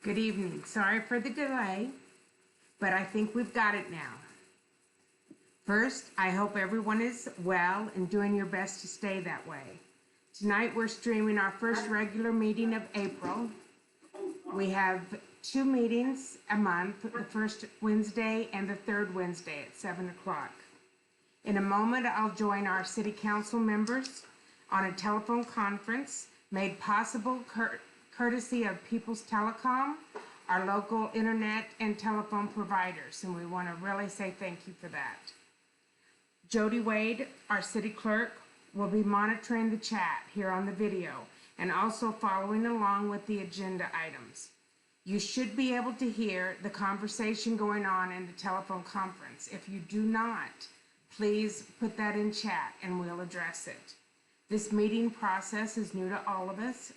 Good evening. Sorry for the delay, but I think we've got it now. First, I hope everyone is well and doing your best to stay that way. Tonight we're streaming our first regular meeting of April. We have 2 meetings a month, the first Wednesday and the third Wednesday at 7 o'clock. In a moment, I'll join our City Council members on a telephone conference made possible courtesy of People's Telecom, our local internet and telephone providers, and we want to really say thank you for that. Jody Wade, our city clerk, will be monitoring the chat here on the video and also following along with the agenda items. You should be able to hear the conversation going on in the telephone conference. If you do not, please put that in chat and we'll address it. This meeting process is new to all of us,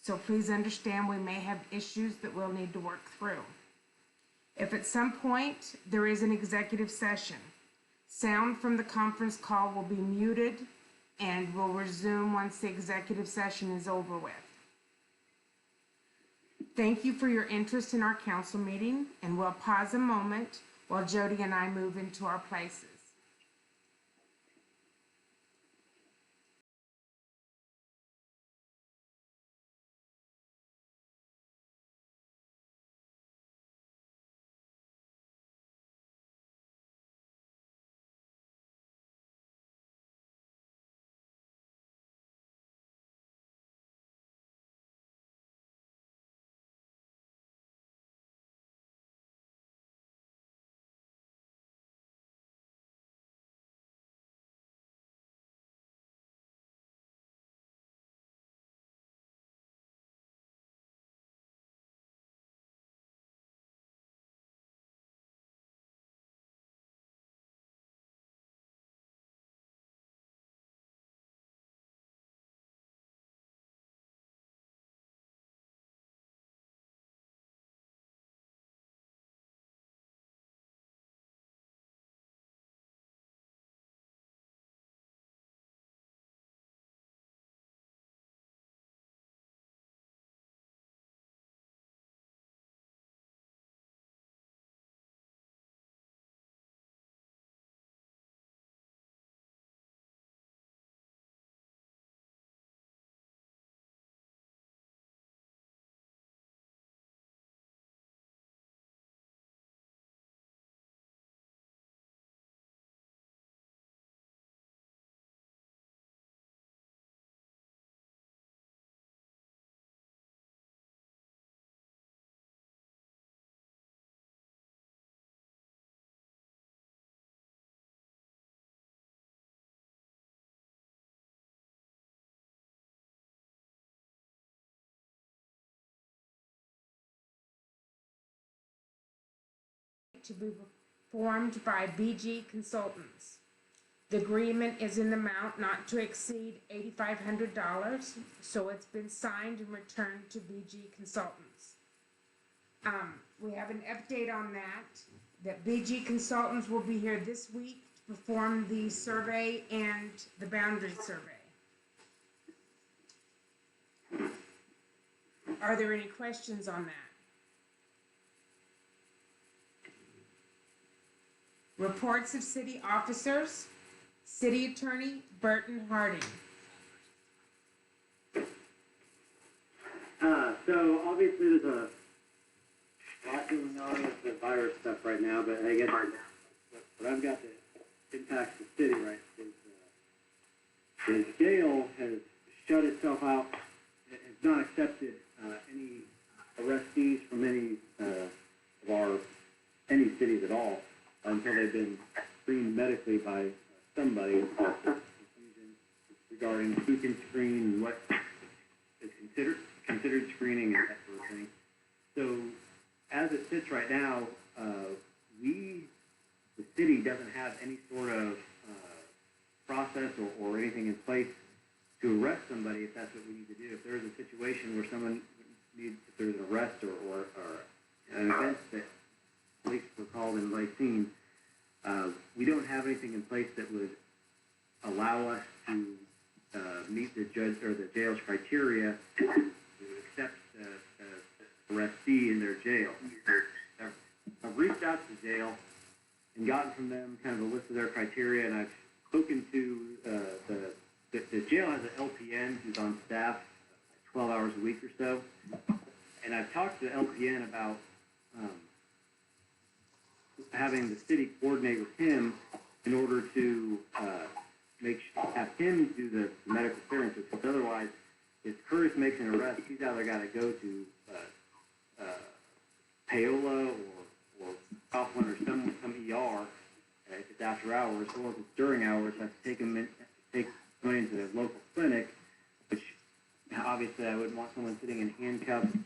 so please understand we may have issues that we'll need to work through. If at some point there is an executive session, sound from the conference call will be muted and will resume once the executive session is over with. Thank you for your interest in our council meeting, and we'll pause a moment while Jody and I move into our places. To be performed by BG Consultants. The agreement is in the amount not to exceed $8,500, so it's been signed and returned to BG Consultants. We have an update on that BG Consultants will be here this week to perform the survey and the boundary survey. Are there any questions on that? Reports of city officers. City Attorney Burton Harding. So obviously there's a lot going on with the virus stuff right now, but I guess what I've got that impacts the city right is the jail has shut itself out. It has not accepted any arrestees from any any cities at all until they've been screened medically by somebody regarding who can screen and what is considered screening and that sort of thing. So as it sits right now, the city doesn't have any sort of process or anything in place to arrest somebody if that's what we need to do. If there's a situation where someone needs, if there's an arrest or an event that police were called and lay scene, we don't have anything in place that would allow us to meet the judge or the jail's criteria to accept arrestee in their jail. I've reached out to the jail and gotten from them kind of a list of their criteria, and I've spoken to the jail has an LPN who's on staff 12 hours a week or so, and I've talked to the LPN about having the city coordinate with him in order to have him do the medical clearances, because otherwise, if Curtis makes an arrest, he's either got to go to Paola or Coughlin or some ER if it's after hours, or if it's during hours, have to take him into the local clinic, which obviously I wouldn't want someone sitting in handcuffs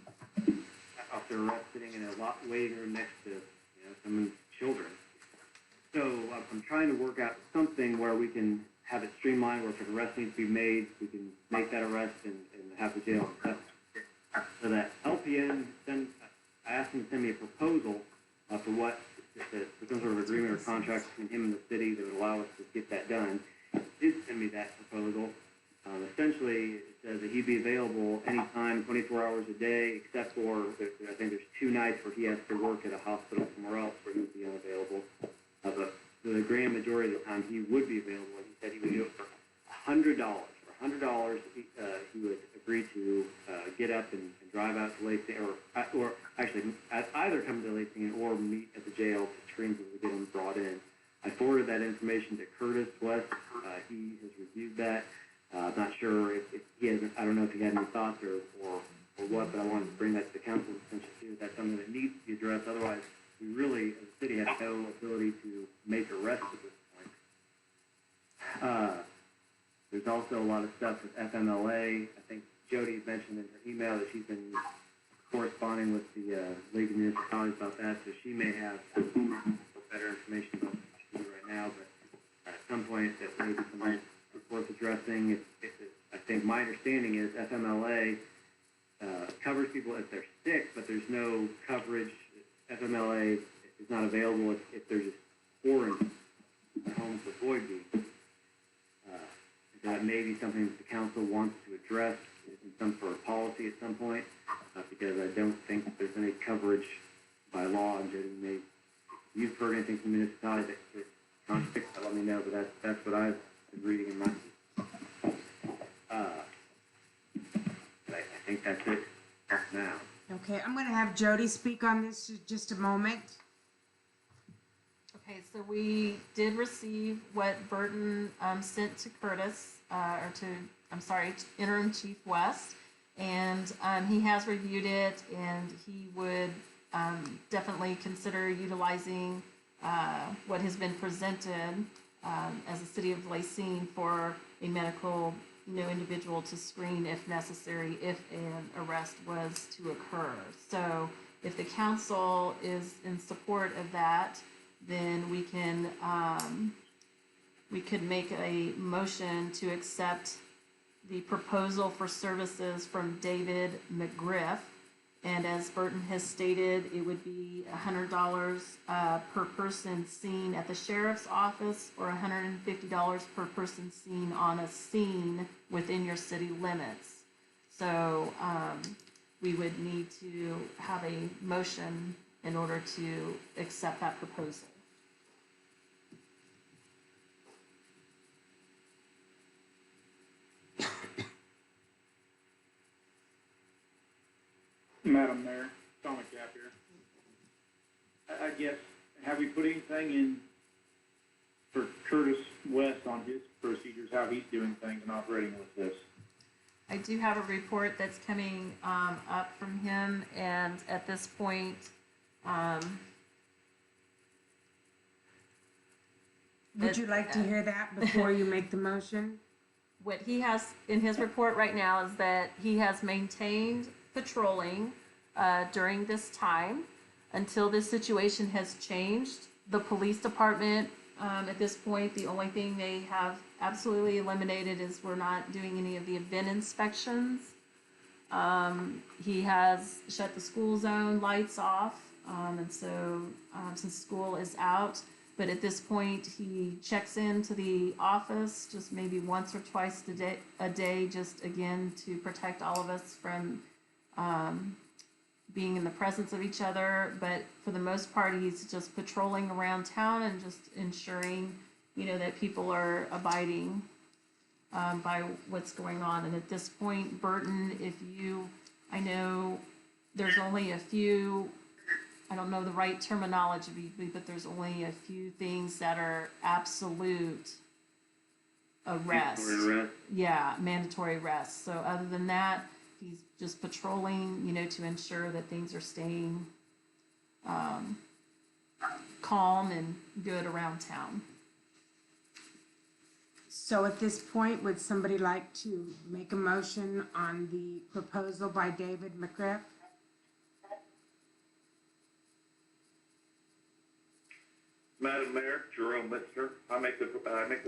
after arrest sitting in a waiting room next to someone's children. So I'm trying to work out something where we can have it streamlined, where if an arrest needs to be made, we can make that arrest and have the jail accept it. So that LPN, I asked him to send me a proposal for what, for some sort of agreement or contract between him and the city that would allow us to get that done. He did send me that proposal. Essentially, it says that he'd be available anytime, 24 hours a day, except for, I think there's 2 nights where he has to work at a hospital somewhere else where he would be unavailable. But for the grand majority of the time, he would be available. He said he would do it for $100. For $100, he would agree to get up and drive out to Lansing, or actually either come to Lansing or meet at the jail to screen to get him brought in. I forwarded that information to Curtis West. He has reviewed that. I'm not sure if he hasn't. I don't know if he had any thoughts or what, but I wanted to bring that to the council's attention too. That's something that needs to be addressed. Otherwise, we really, as a city, have no ability to make arrests at this point. There's also a lot of stuff with FMLA. I think Jody mentioned in her email that she's been corresponding with the League of Municipalities about that, so she may have better information about what she's doing right now, but at some point that may be something worth addressing. I think my understanding is FMLA covers people if they're sick, but there's no coverage. FMLA is not available if they're just foreign homes with void being. That may be something that the council wants to address in some sort of policy at some point, because I don't think that there's any coverage by law. And Jody, if you've heard anything from the municipality that contradicts that, let me know. But that's what I've been reading in my. I think that's it now. Okay, I'm going to have Jody speak on this in just a moment. Okay, so we did receive what Burton sent to Curtis, Interim Chief West, and he has reviewed it, and he would definitely consider utilizing what has been presented as a city of Lansing for a medical individual to screen if necessary, if an arrest was to occur. So if the council is in support of that, then we could make a motion to accept the proposal for services from David McGriff. And as Burton has stated, it would be $100 per person seen at the sheriff's office, or $150 per person seen on a scene within your city limits. So we would need to have a motion in order to accept that proposal. Madam Mayor, Tom McCapp here. I guess, have we put anything in for Curtis West on his procedures, how he's doing things and operating with this? I do have a report that's coming up from him, and at this point, Would you like to hear that before you make the motion? what he has in his report right now is that he has maintained patrolling during this time until this situation has changed. The police department, at this point, the only thing they have absolutely eliminated is we're not doing any of the event inspections. He has shut the school zone lights off, and so since school is out, but at this point he checks into the office just maybe once or twice a day, just again to protect all of us from being in the presence of each other, but for the most part, he's just patrolling around town and just ensuring, that people are abiding by what's going on. And at this point, Burton, I know there's only a few, I don't know the right terminology, but there's only a few things that are absolute arrest. Mandatory arrest. Yeah, mandatory arrest. So other than that, he's just patrolling, to ensure that things are staying calm and good around town. So at this point, would somebody like to make a motion on the proposal by David McGriff? Madam Mayor, Jerome Lister, I make the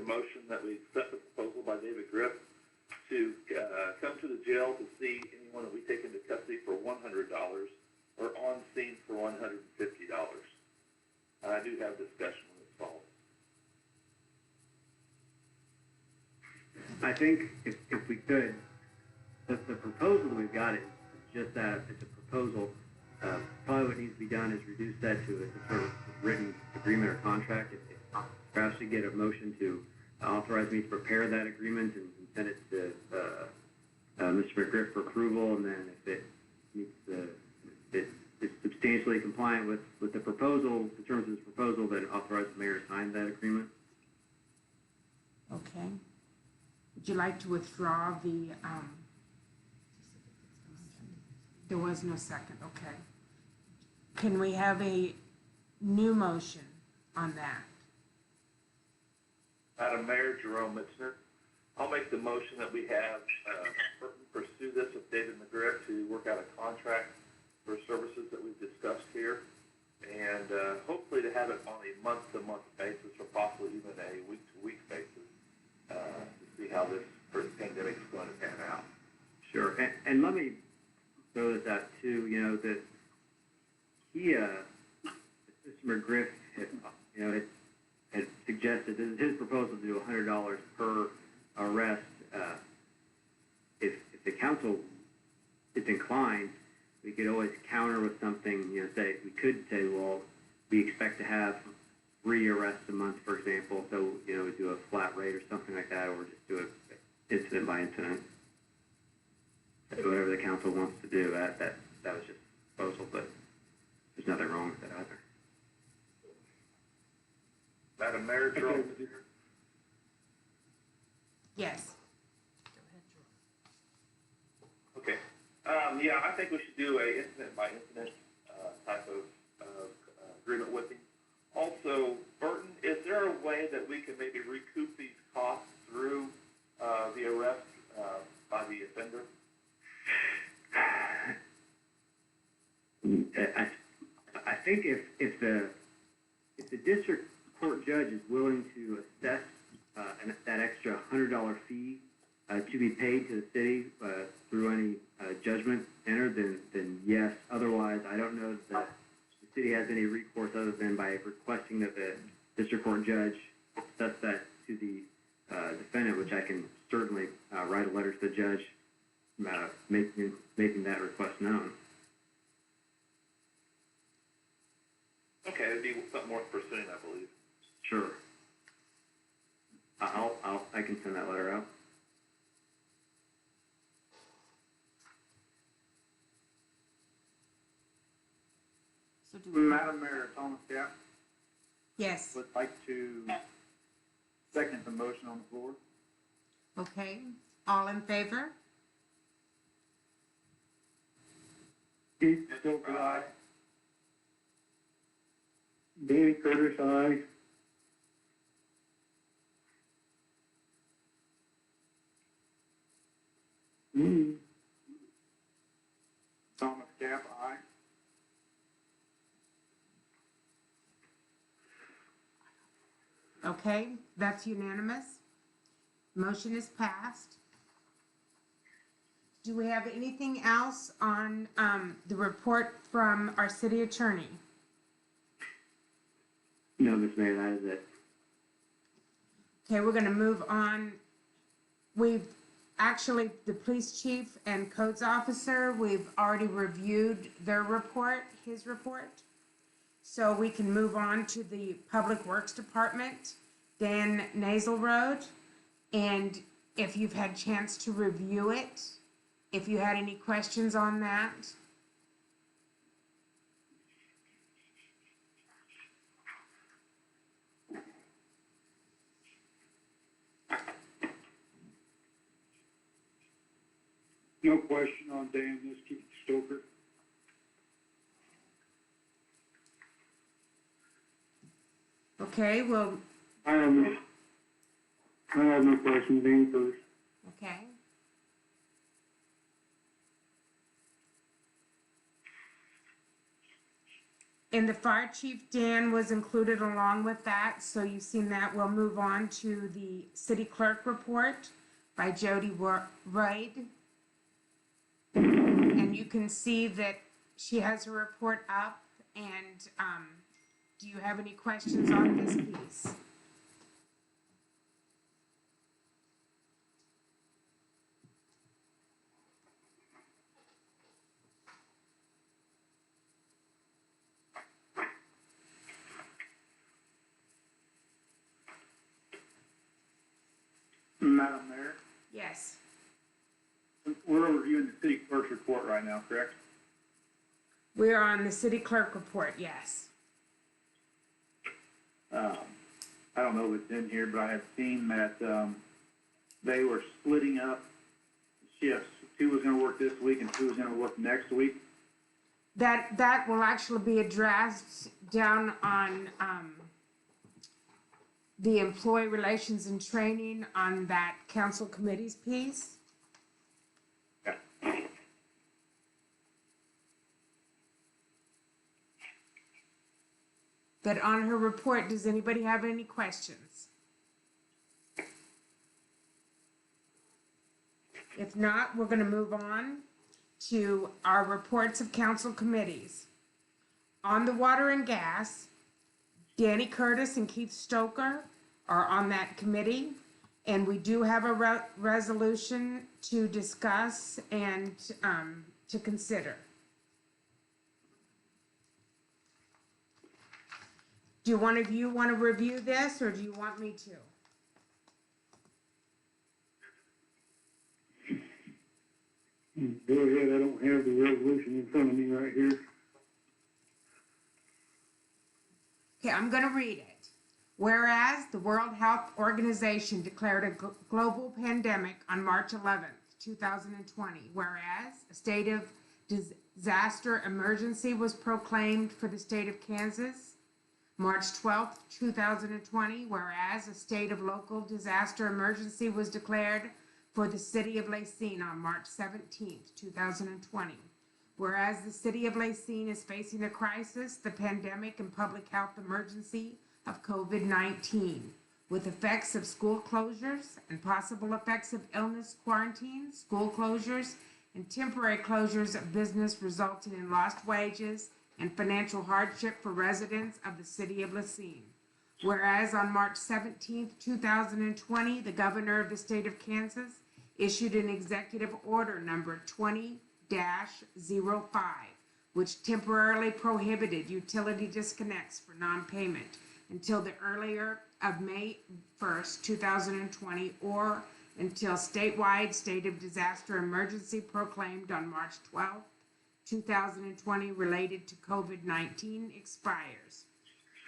motion that we accept the proposal by David Griff to come to the jail to see anyone that we take into custody for $100 or on scene for $150. I do have discussion when it falls. I think if we could, the proposal that we've got is just that, it's a proposal. Probably what needs to be done is reduce that to a sort of written agreement or contract. If perhaps we get a motion to authorize me to prepare that agreement and send it to Mr. McGriff for approval, and then if it meets it's substantially compliant with the proposal, the terms of this proposal, then authorize the mayor to sign that agreement. Okay. Would you like to withdraw the, there was no second, okay. Can we have a new motion on that? Madam Mayor, Jerome Lister, I'll make the motion that we have pursue this with David McGriff to work out a contract for services that we've discussed here, and hopefully to have it on a month-to-month basis or possibly even a week-to-week basis to see how this pandemic is going to pan out. Sure, and let me throw this out too, that Mr. McGriff had suggested, this is his proposal to do $100 per arrest. If the council is inclined, we could always counter with something, we could say, well, we expect to have 3 arrests a month, for example, so, we do a flat rate or something like that, or just do it incident by incident. Whatever the council wants to do, that was just a proposal, but there's nothing wrong with that either. Madam Mayor, Jerome. Yes. Okay. Yeah, I think we should do a incident by incident type of agreement with him. Also, Burton, is there a way that we can maybe recoup these costs through the arrest by the offender? I think if the district court judge is willing to assess that extra $100 fee to be paid to the city through any judgment entered, then yes. Otherwise, I don't know that the city has any recourse other than by requesting that the district court judge assess that to the defendant, which I can certainly write a letter to the judge making that request known. Okay, it'd be something worth pursuing, I believe. Sure. I can send that letter out. So Madam Mayor, Thomas Cap Yes, would like to second the motion on the floor. okay. All in favor? Keith Stover, aye. Danny Curtis, aye. Thomas Cap, aye. Okay, that's unanimous. Motion is passed. Do we have anything else on the report from our city attorney? No, Ms. Mayor, that is it. Okay, we're gonna move on. We've actually, the police chief and codes officer, we've already reviewed their report, his report. So we can move on to the Public Works Department, Dan Nasal Road. And if you've had chance to review it, if you had any questions on that. No question on Dan, this Keith Stoker. Okay, well, I have no questions, Dan first. okay. And the fire chief, Dan, was included along with that, so you've seen that. We'll move on to the city clerk report by Jody Wade. And you can see that she has her report up, and do you have any questions on this piece? Madam Mayor, Yes. we're reviewing the city clerk's report right now, correct? We are on the city clerk report, yes. I don't know if it's in here, but I had seen that, they were splitting up shifts. 2 was gonna work this week and 2 was gonna work next week. That will actually be addressed down on the employee relations and training on that council committees piece. Yeah. But on her report, does anybody have any questions? If not, we're gonna move on to our reports of council committees. On the water and gas, Danny Curtis and Keith Stoker are on that committee. And we do have a resolution to discuss and to consider. Do one of you want to review this, or do you want me to? Go ahead, I don't have the resolution in front of me right here. Okay, I'm going to read it. Whereas the World Health Organization declared a global pandemic on March 11th, 2020, whereas a state of disaster emergency was proclaimed for the state of Kansas, March 12th, 2020, whereas a state of local disaster emergency was declared for the city of Lacine on March 17th, 2020. Whereas the city of Lacine is facing a crisis, the pandemic and public health emergency of COVID-19, with effects of school closures and possible effects of illness, quarantine, school closures, and temporary closures of business resulting in lost wages and financial hardship for residents of the city of Lacine. Whereas on March 17th, 2020, the governor of the state of Kansas issued an executive order number 20-05, which temporarily prohibited utility disconnects for non-payment until the earlier of May 1st, 2020, or until statewide state of disaster emergency proclaimed on March 12th, 2020 related to COVID-19 expires.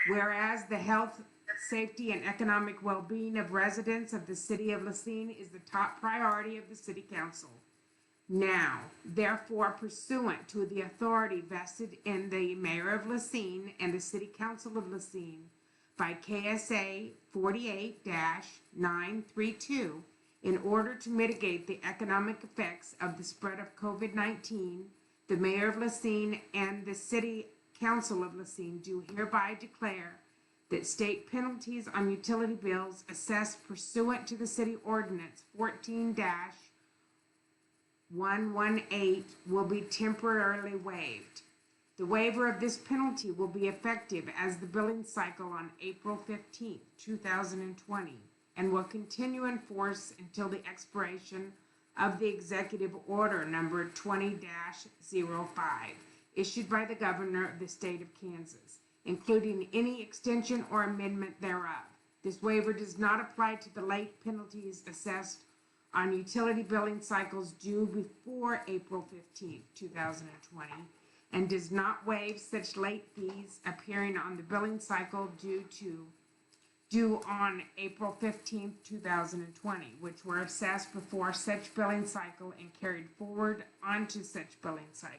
Whereas the health, safety, and economic well-being of residents of the city of Lacine is the top priority of the city council. Now, therefore, pursuant to the authority vested in the mayor of Lacine and the city council of Lacine by KSA 48-932, in order to mitigate the economic effects of the spread of COVID-19, the mayor of Lacine and the city council of Lacine do hereby declare that state penalties on utility bills assessed pursuant to the city ordinance 14-118 will be temporarily waived. The waiver of this penalty will be effective as the billing cycle on April 15th, 2020, and will continue in force until the expiration of the executive order number 20-05, issued by the governor of the state of Kansas, including any extension or amendment thereof. This waiver does not apply to the late penalties assessed on utility billing cycles due before April 15th, 2020, and does not waive such late fees appearing on the billing cycle due on April 15th, 2020, which were assessed before such billing cycle and carried forward onto such billing cycle.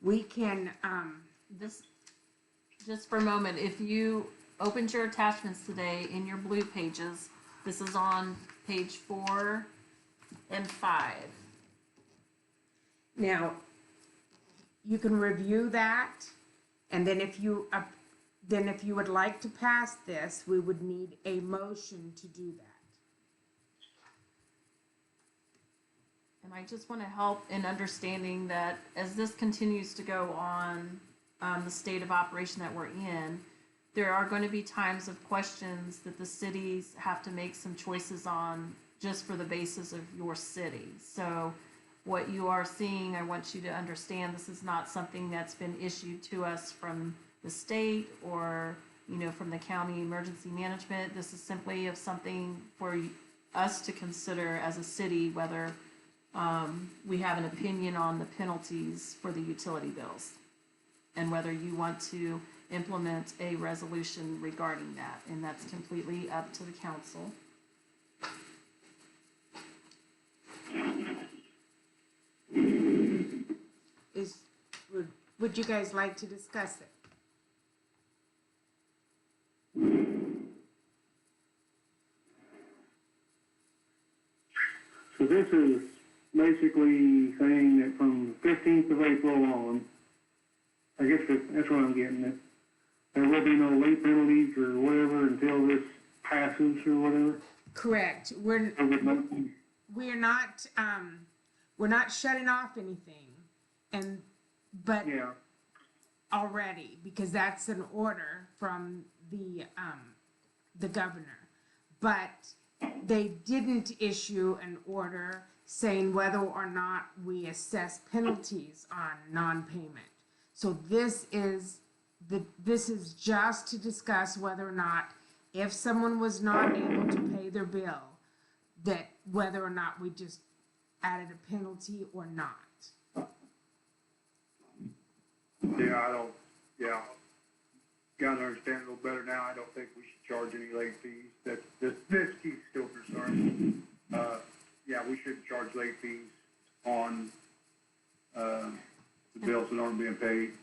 We can, This, just for a moment, if you opened your attachments today in your blue pages, this is on page 4 and 5. now, you can review that, and then if you would like to pass this, we would need a motion to do that. And I just want to help in understanding that as this continues to go on, the state of operation that we're in, there are going to be times of questions that the cities have to make some choices on just for the basis of your city. So what you are seeing, I want you to understand, this is not something that's been issued to us from the state or, from the county emergency management. This is simply of something for us to consider as a city, whether we have an opinion on the penalties for the utility bills and whether you want to implement a resolution regarding that, and that's completely up to the council. Would you guys like to discuss it? So this is basically saying that from the 15th of April on, I guess that's what I'm getting at. There will be no late penalties or whatever until this passes or whatever. Correct. We're not shutting off anything, but Yeah. already, because that's an order from the governor. But they didn't issue an order saying whether or not we assess penalties on non-payment. So this is just to discuss whether or not, if someone was not able to pay their bill, that whether or not we just added a penalty or not. Got to understand a little better now. I don't think we should charge any late fees. This Keith Stoker, sorry. We shouldn't charge late fees on, the bills that aren't being paid.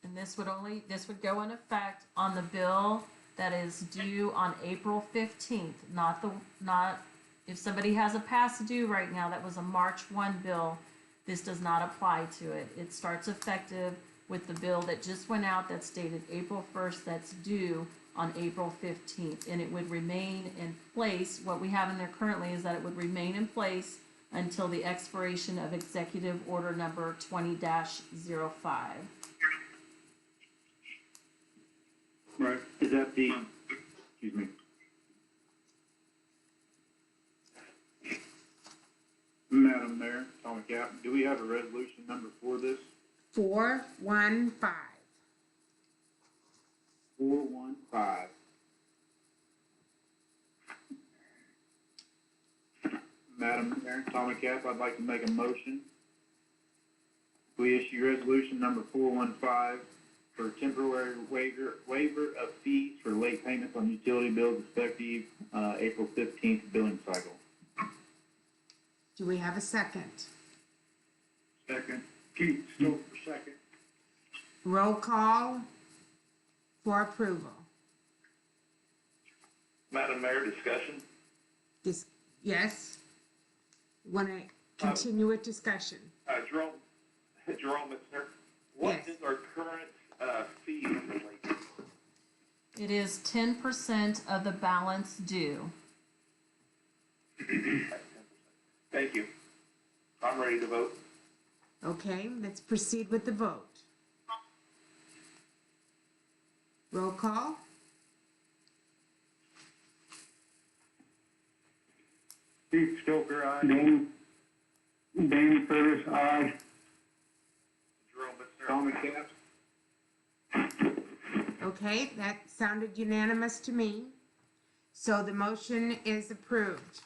And this would go in effect on the bill that is due on April 15th, not if somebody has a past due right now that was a March 1 bill, this does not apply to it. It starts effective with the bill that just went out that's dated April 1st, that's due on April 15th, and it would remain in place. What we have in there currently is that it would remain in place until the expiration of Executive Order number 20-05. Right. Is that the, excuse me. Madam Mayor, Tommy Cap, do we have a resolution number for this? 415. 415. Madam Mayor, Tommy Cap, I'd like to make a motion. We issue resolution number 415 for temporary waiver of fees for late payments on utility bills effective April 15th billing cycle. Do we have a second? Second. Keith Stoker, second. Roll call for approval. Madam Mayor, discussion? Yes? Want to continue with discussion? Jerome Mitzner, what Yes. is our current fee for late fees? It is 10% of the balance due. Thank you. I'm ready to vote. Okay, let's proceed with the vote. Roll call? Keith Stoker, aye. Dan, Dan Curtis, aye. Jerome Mitzner. Tommy Capps. Okay, that sounded unanimous to me. So the motion is approved.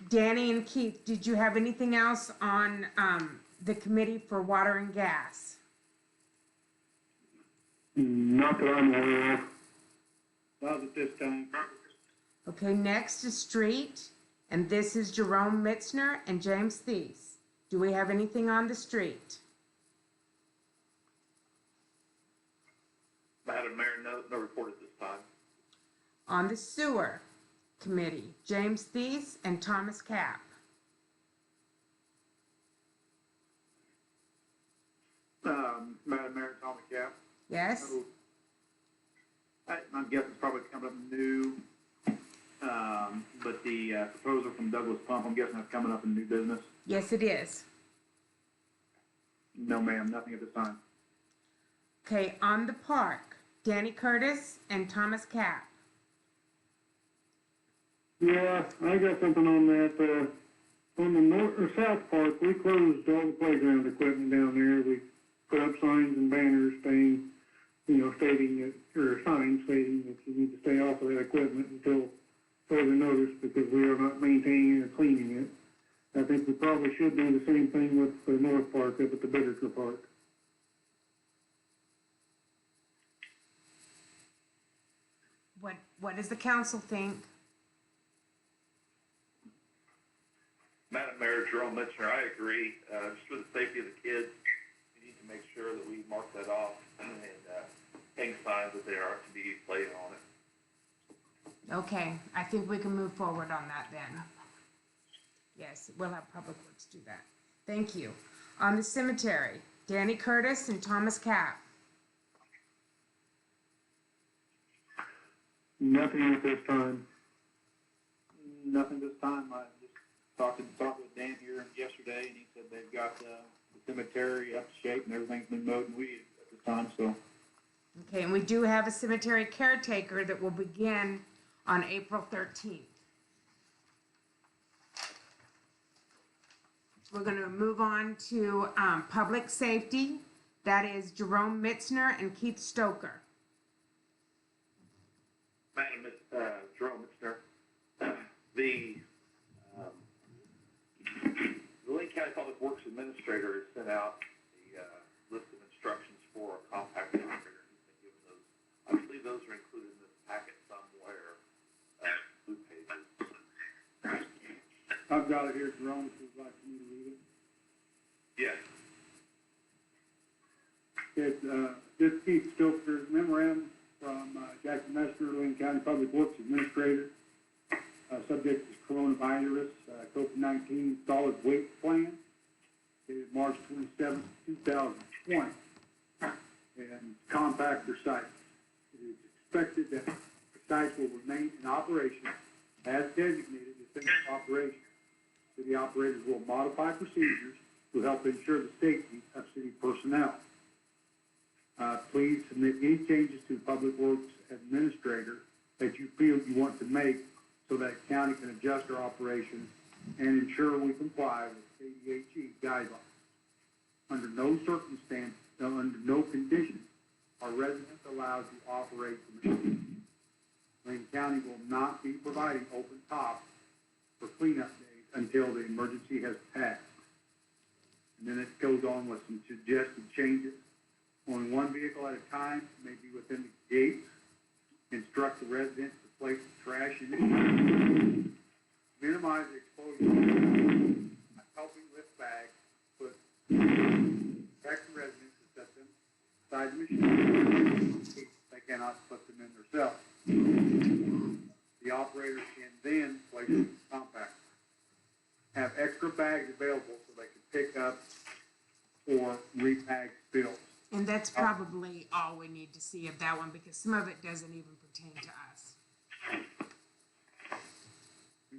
Danny and Keith, did you have anything else on the committee for water and gas? Not that I'm aware of. Not at this time. Okay, next is street, and this is Jerome Mitzner and James Thies. Do we have anything on the street? Madam Mayor, no report at this time. On the sewer committee, James Thies and Thomas Cap. Madam Mayor, Tommy Cap. Yes? So, I'm guessing it's probably coming up new, but the proposal from Douglas Pump, I'm guessing that's coming up in new business. Yes, it is. No, ma'am, nothing at this time. Okay, on the park, Danny Curtis and Thomas Cap. Yeah, I got something on that. On the north or south park, we closed all the playground equipment down there. We put up signs and banners stating that, or signs stating that you need to stay off of that equipment until further notice because we are not maintaining or cleaning it. I think we probably should do the same thing with the North Park up at the Biddeford Park. What does the council think? Madam Mayor, Jerome Mitzner, I agree. Just for the safety of the kids, we need to make sure that we mark that off and hang signs that they are to be playing on it. Okay, I think we can move forward on that then. Yes, we'll have Public Works do that. Thank you. On the cemetery, Danny Curtis and Thomas Cap. Nothing at this time. Nothing this time. I just talked with Dan here yesterday, and he said they've got the cemetery up to shape and everything's been mowed and weeded at this time. So Okay, and we do have a cemetery caretaker that will begin on April 13th. We're going to move on to public safety. That is Jerome Mitzner and Keith Stoker. Madam Jerome Mitzner, the Lane County Public Works Administrator has sent out the list of instructions for a compact generator. He's been given those. I believe those are included in this packet somewhere. Blue pages. I've got it here, Jerome, if you'd like me to read it. Yes. It's this Keith Stoker's memorandum from Jackson Messer, Lane County Public Works Administrator. Subject is coronavirus, COVID-19 solid waste plan, dated March 27, 2020, and compactor sites. It is expected that the sites will remain in operation as designated as safe operation. City operators will modify procedures to help ensure the safety of city personnel. Please submit any changes to Public Works Administrator that you feel you want to make so that county can adjust our operations and ensure we comply with KDHE guidelines. Under no circumstance, under no condition, are residents allowed to operate the machine. Lane County will not be providing open top for cleanup days until the emergency has passed. And then it goes on with some suggested changes. Only one vehicle at a time may be within the gates. Instruct the residents to place the trash in the minimize the exposure. Helping lift bags, put protect the residents to set them inside the machine. They cannot put them in themselves. The operator can then place them in the compactor. Have extra bags available so they can pick up or repag spills. And that's probably all we need to see of that one because some of it doesn't even pertain to us.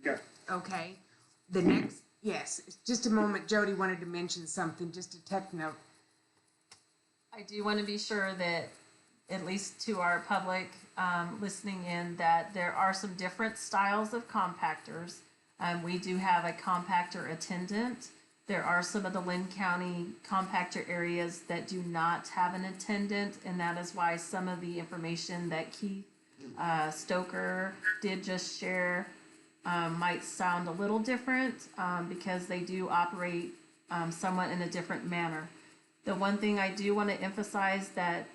Okay. Okay, the next, yes, just a moment, Jody wanted to mention something, just a tech note. I do want to be sure that at least to our public listening in, that there are some different styles of compactors. We do have a compactor attendant. There are some of the Lynn County compactor areas that do not have an attendant, and that is why some of the information that Keith Stoker did just share might sound a little different because they do operate somewhat in a different manner. The one thing I do want to emphasize that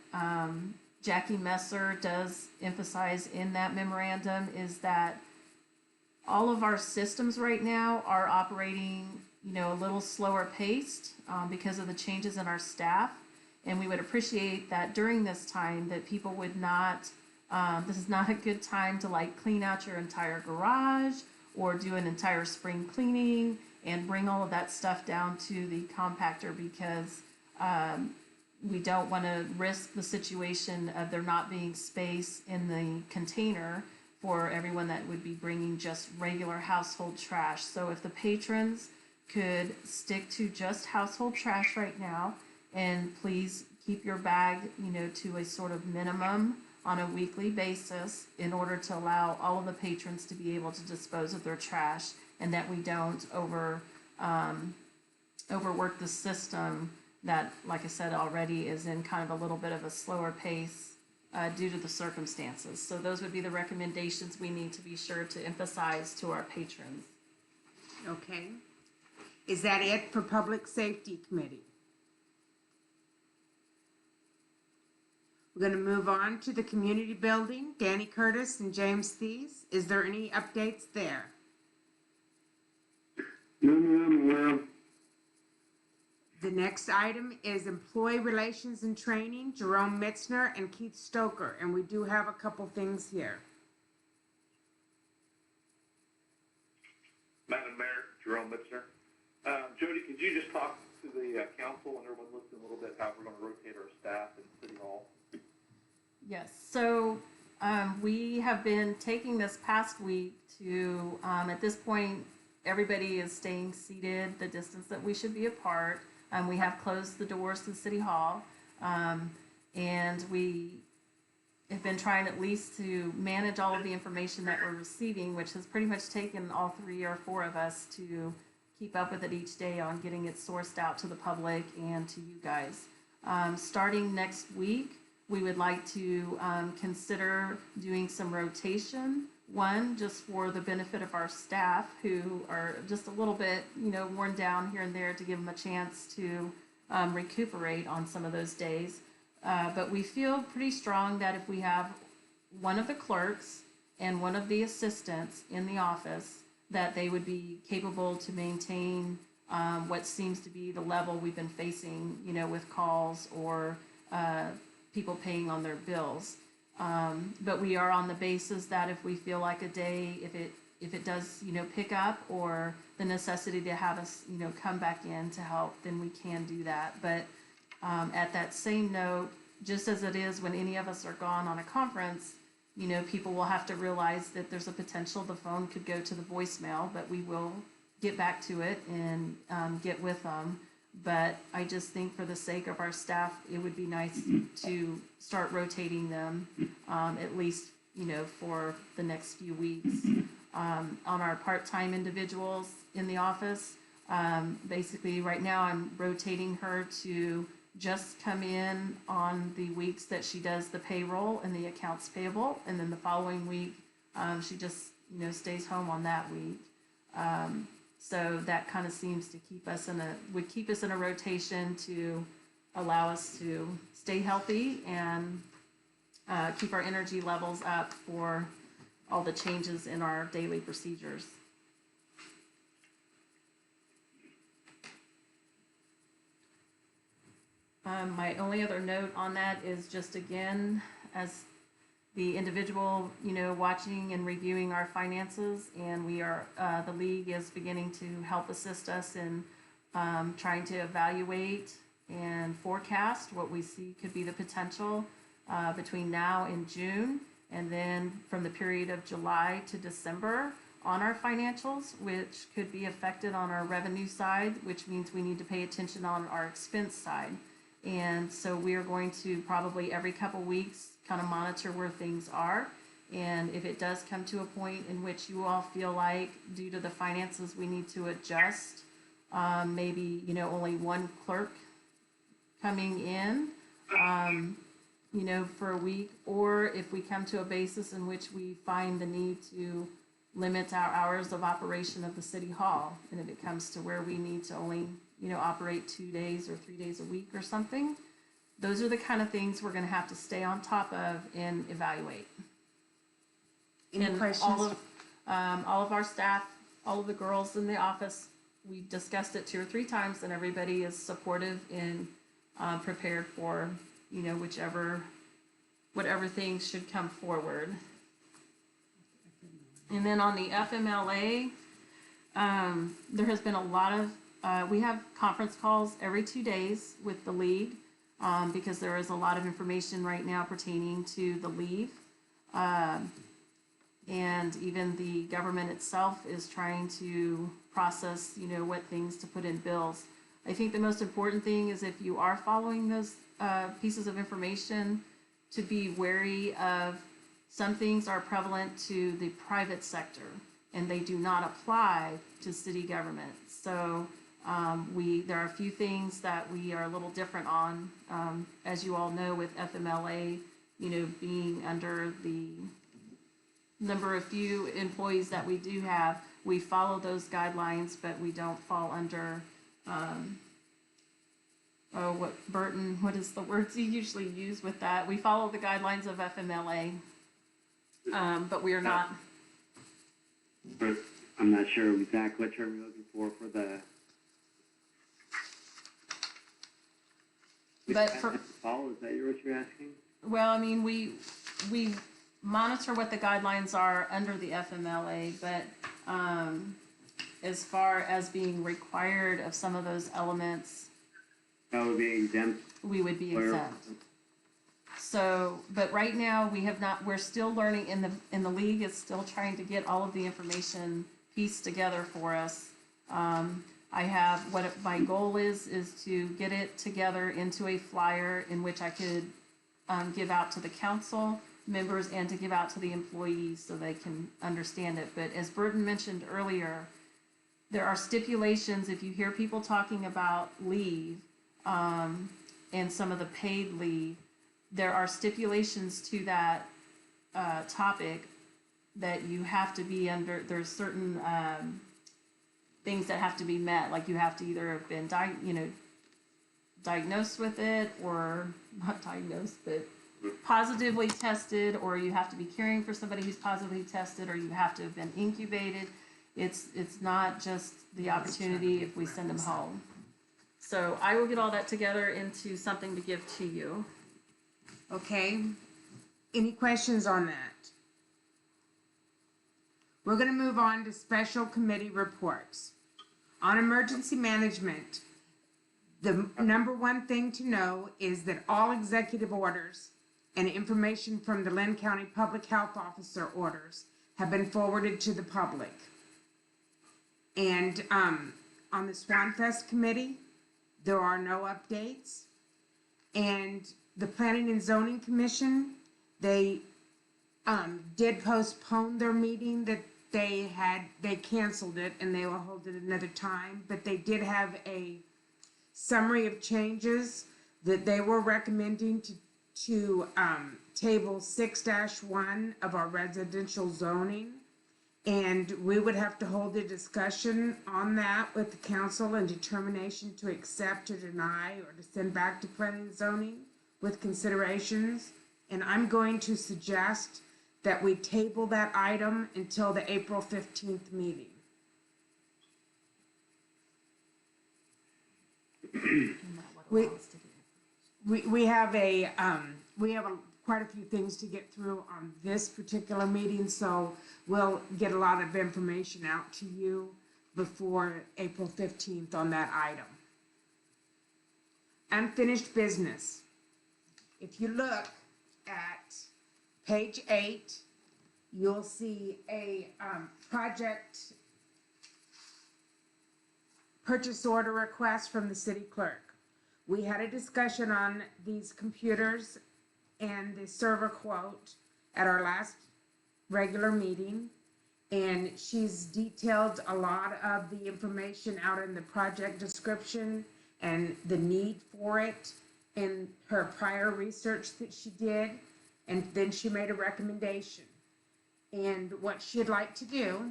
Jackie Messer does emphasize in that memorandum is that all of our systems right now are operating, a little slower paced because of the changes in our staff. And we would appreciate that during this time that people would not, this is not a good time to like clean out your entire garage or do an entire spring cleaning and bring all of that stuff down to the compactor, because we don't want to risk the situation of there not being space in the container for everyone that would be bringing just regular household trash. So if the patrons could stick to just household trash right now, and please keep your bag, to a sort of minimum on a weekly basis in order to allow all of the patrons to be able to dispose of their trash, and that we don't overwork the system that, like I said already, is in kind of a little bit of a slower pace due to the circumstances. So those would be the recommendations we need to be sure to emphasize to our patrons. Okay. Is that it for Public Safety Committee? We're going to move on to the community building. Danny Curtis and James Thies. Is there any updates there? None that I'm aware of. The next item is Employee Relations and Training, Jerome Mitzner and Keith Stoker, and we do have a couple things here. Madam Mayor, Jerome Mitzner. Jody, could you just talk to the council and everyone listen a little bit how we're going to rotate our staff in City Hall? Yes, so we have been taking this past week to, at this point, everybody is staying seated the distance that we should be apart. We have closed the doors to City Hall, and we have been trying at least to manage all of the information that we're receiving, which has pretty much taken all 3 or 4 of us to keep up with it each day on getting it sourced out to the public and to you guys. Starting next week, we would like to consider doing some rotation. One, just for the benefit of our staff who are just a little bit, worn down here and there, to give them a chance to recuperate on some of those days. But we feel pretty strong that if we have one of the clerks and one of the assistants in the office, that they would be capable to maintain what seems to be the level we've been facing, with calls or people paying on their bills. But we are on the basis that if we feel like a day, if it does, pick up, or the necessity to have us, come back in to help, then we can do that. But at that same note, just as it is when any of us are gone on a conference, people will have to realize that there's a potential the phone could go to the voicemail, but we will get back to it and get with them. But I just think for the sake of our staff, it would be nice to start rotating them, at least, for the next few weeks. On our part-time individuals in the office, basically right now I'm rotating her to just come in on the weeks that she does the payroll and the accounts payable, and then the following week she just stays home on that week. So that kind of seems to keep us in a rotation to allow us to stay healthy and keep our energy levels up for all the changes in our daily procedures. My only other note on that is just, again, as the individual, watching and reviewing our finances, and we are, the league is beginning to help assist us in trying to evaluate and forecast what we see could be the potential between now and June, and then from the period of July to December on our financials, which could be affected on our revenue side, which means we need to pay attention on our expense side. And so we are going to probably every couple weeks kind of monitor where things are. And if it does come to a point in which you all feel like, due to the finances, we need to adjust, maybe, only one clerk coming in, for a week, or if we come to a basis in which we find the need to limit our hours of operation of the city hall, and if it comes to where we need to only, operate 2 days or 3 days a week or something, those are the kind of things we're gonna have to stay on top of and evaluate. Any And questions? all of our staff, all of the girls in the office, we discussed it 2 or 3 times, and everybody is supportive and prepared for, whatever things should come forward. And then on the FMLA, there has been a lot of, we have conference calls every 2 days with the league, because there is a lot of information right now pertaining to the leave. And even the government itself is trying to process, what things to put in bills. I think the most important thing is, if you are following those pieces of information, to be wary of, some things are prevalent to the private sector and they do not apply to city government. So there are a few things that we are a little different on, as you all know, with FMLA, being under the number of few employees that we do have. We follow those guidelines, but we don't fall under, what is the words you usually use with that? We follow the guidelines of FMLA, but we are not. But I'm not sure exactly what term you're looking for the. But for, Paul, is that what you're asking? well, I mean, we monitor what the guidelines are under the FMLA, but as far as being required of some of those elements, That would be exempt. we would be exempt. So, but right now we have not, we're still learning, in the league is still trying to get all of the information pieced together for us. I have, my goal is to get it together into a flyer in which I could give out to the council members and to give out to the employees so they can understand it. But as Burton mentioned earlier, there are stipulations. If you hear people talking about leave, and some of the paid leave, there are stipulations to that topic that you have to be under. There's certain things that have to be met, like you have to either have been diagnosed with it, or not diagnosed, but positively tested, or you have to be caring for somebody who's positively tested, or you have to have been incubated. It's not just the opportunity if we send them home. So I will get all that together into something to give to you. Okay. Any questions on that? We're going to move on to special committee reports. On emergency management, the number one thing to know is that all executive orders and information from the Lynn County Public Health Officer orders have been forwarded to the public. And on the Swan Fest Committee, there are no updates. And the Planning and Zoning Commission, they did postpone their meeting that they canceled it and they will hold it another time, but they did have a summary of changes that they were recommending to table 6-1 of our residential zoning. And we would have to hold a discussion on that with the council and determination to accept or deny or to send back to planning and zoning with considerations. And I'm going to suggest that we table that item until the April 15th meeting. We have quite a few things to get through on this particular meeting, so we'll get a lot of information out to you before April 15th on that item. Unfinished business. If you look at page 8, you'll see a project purchase order request from the city clerk. we had a discussion on these computers and the server quote at our last regular meeting. And she's detailed a lot of the information out in the project description and the need for it in her prior research that she did. And then she made a recommendation. And what she'd like to do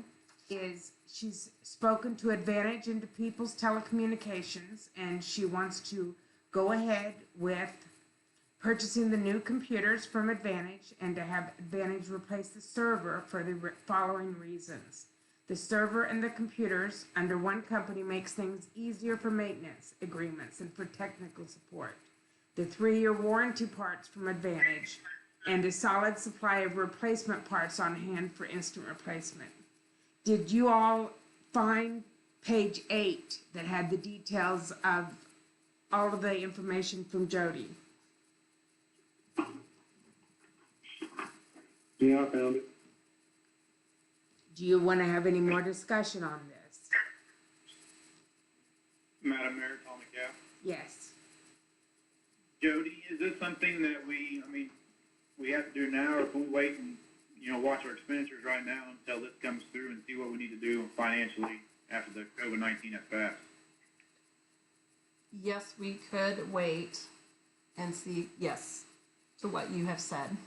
is she's spoken to Advantage into People's Telecommunications, and she wants to go ahead with purchasing the new computers from Advantage and to have Advantage replace the server for the following reasons. The server and the computers under one company makes things easier for maintenance agreements and for technical support. The 3-year warranty parts from Advantage and a solid supply of replacement parts on hand for instant replacement. Did you all find page 8 that had the details of all of the information from Jody? Yeah, I found it. Do you want to have any more discussion on this? Madam Mayor, Tom McCaff. Yes. Jody, is this something that we have to do now, or can we wait and, watch our expenditures right now until this comes through and see what we need to do financially after the COVID-19 has passed? Yes, we could wait and see, yes, to what you have said.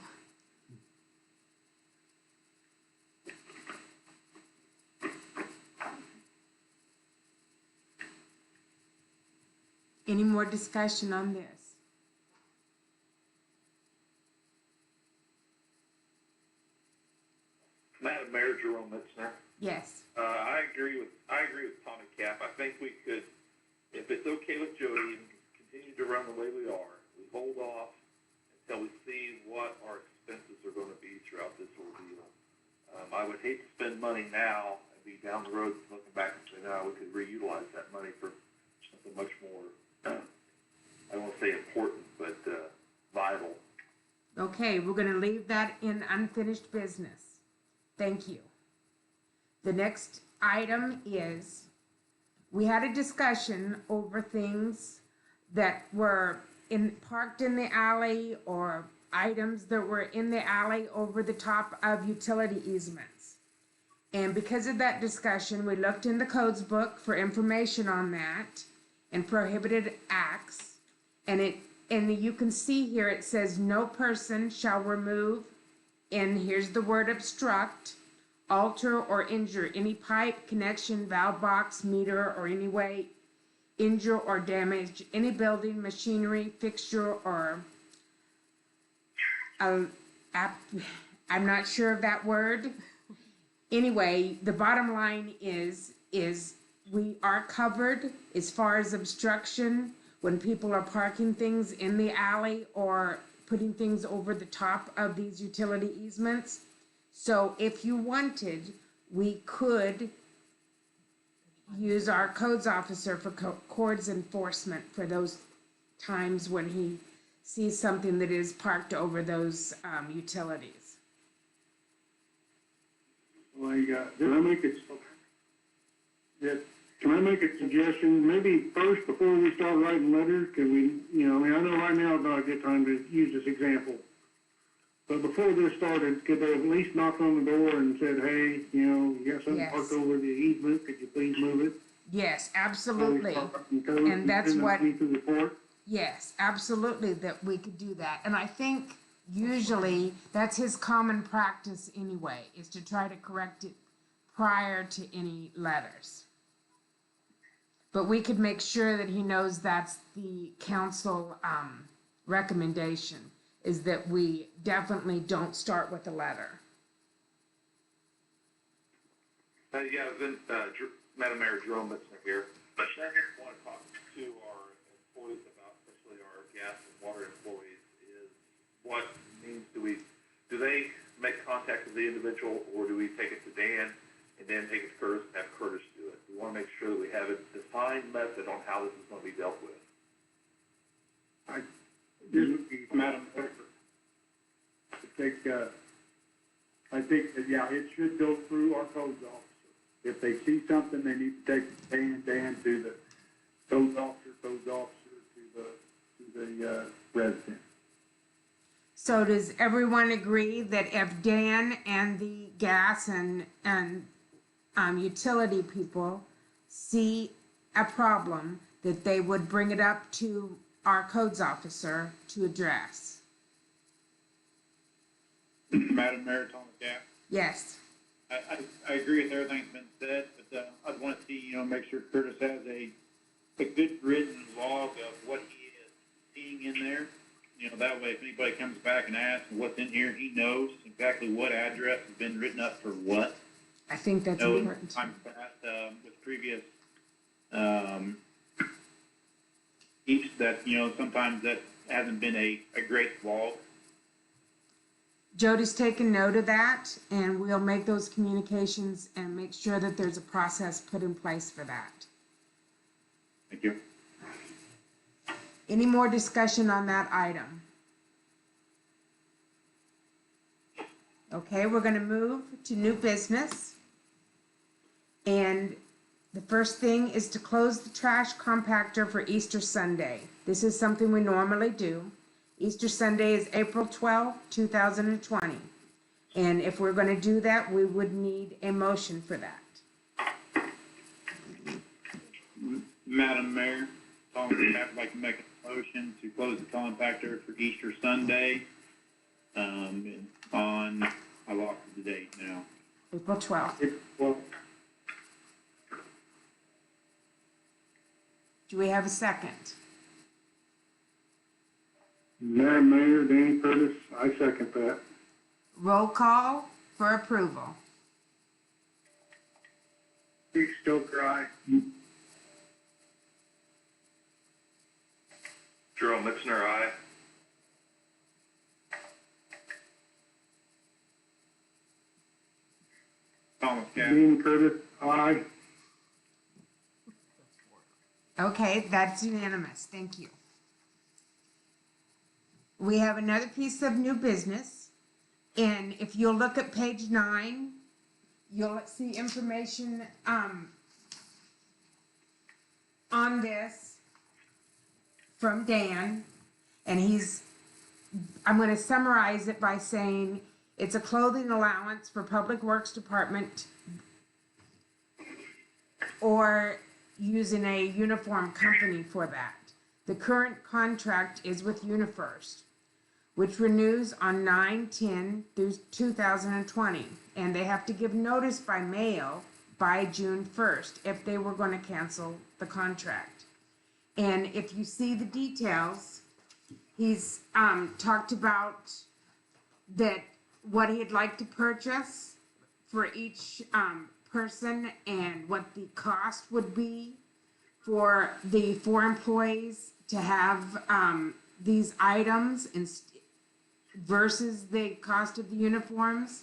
Any more discussion on this? Madam Mayor, Jerome Mitzner. Yes. I agree with Tommy Cap. I think we could, if it's okay with Jody, and continue to run the way we are. We hold off until we see what our expenses are going to be throughout this ordeal. I would hate to spend money now and be down the road looking back and say, no, we could reutilize that money for something much more, I don't want to say important, but vital. Okay, we're going to leave that in unfinished business. Thank you. The next item is, we had a discussion over things that were parked in the alley, or items that were in the alley over the top of utility easements. And because of that discussion, we looked in the codes book for information on that and prohibited acts. And you can see here it says no person shall remove, and here's the word obstruct, alter or injure any pipe, connection, valve box, meter, or any way injure or damage any building, machinery, fixture, or I'm not sure of that word. Anyway, the bottom line is we are covered as far as obstruction when people are parking things in the alley or putting things over the top of these utility easements. So if you wanted, we could use our codes officer for codes enforcement for those times when he sees something that is parked over those utilities. Well, you got, can I make a suggestion? Maybe first, before we start writing letters, could we, I know right now is not a good time to use this example. But before this started, could they have at least knocked on the door and said, hey, you got something parked over the easement, could you please move it? Yes, absolutely. And that's what, yes, absolutely, that we could do that. And I think usually that's his common practice anyway, is to try to correct it prior to any letters. But we could make sure that he knows that's the council recommendation, is that we definitely don't start with a letter. Madam Mayor, Jerome Mitzner here. I want to talk to our employees about, especially our gas and water employees, is what means do they make contact with the individual, or do we take it to Dan and then take it to Curtis and have Curtis do it? We want to make sure that we have a defined method on how this is going to be dealt with. Madam Mayor, I think that, yeah, it should go through our codes officer. If they see something, they need to take Dan to the codes officer to the the, resident. So does everyone agree that if Dan and the gas and utility people see a problem, that they would bring it up to our codes officer to address? Madam Mayor, Thomas Gapp. Yes. I agree with everything that's been said, but I'd want to see, make sure Curtis has a good written log of what he is seeing in there. That way if anybody comes back and asks what's in here, he knows exactly what address has been written up for what. I think that's In important. times past, with previous, each that, sometimes that hasn't been a great log. Jody's taken note of that, and we'll make those communications and make sure that there's a process put in place for that. Thank you. Any more discussion on that item? Okay, we're gonna move to new business. And the first thing is to close the trash compactor for Easter Sunday. This is something we normally do. Easter Sunday is April 12th, 2020. And if we're gonna do that, we would need a motion for that. Madam Mayor, Thomas Gapp would like to make a motion to close the compactor for Easter Sunday. I lost the date now. April 12th. Well, Do we have a second? Madam Mayor, Danny Curtis, I second that. Roll call for approval. Pete Stoker, aye. Jerome Mixner, aye. Thomas Gapp. Danny Curtis, aye. Okay, that's unanimous. Thank you. We have another piece of new business. And if you'll look at page 9, you'll see information on this from Dan. And I'm going to summarize it by saying it's a clothing allowance for Public Works Department or using a uniform company for that. The current contract is with UniFirst, which renews on 9/10 through 2020, and they have to give notice by mail by June 1st if they were going to cancel the contract. And if you see the details, he's talked about that what he'd like to purchase for each person and what the cost would be for the 4 employees to have these items versus the cost of the uniforms.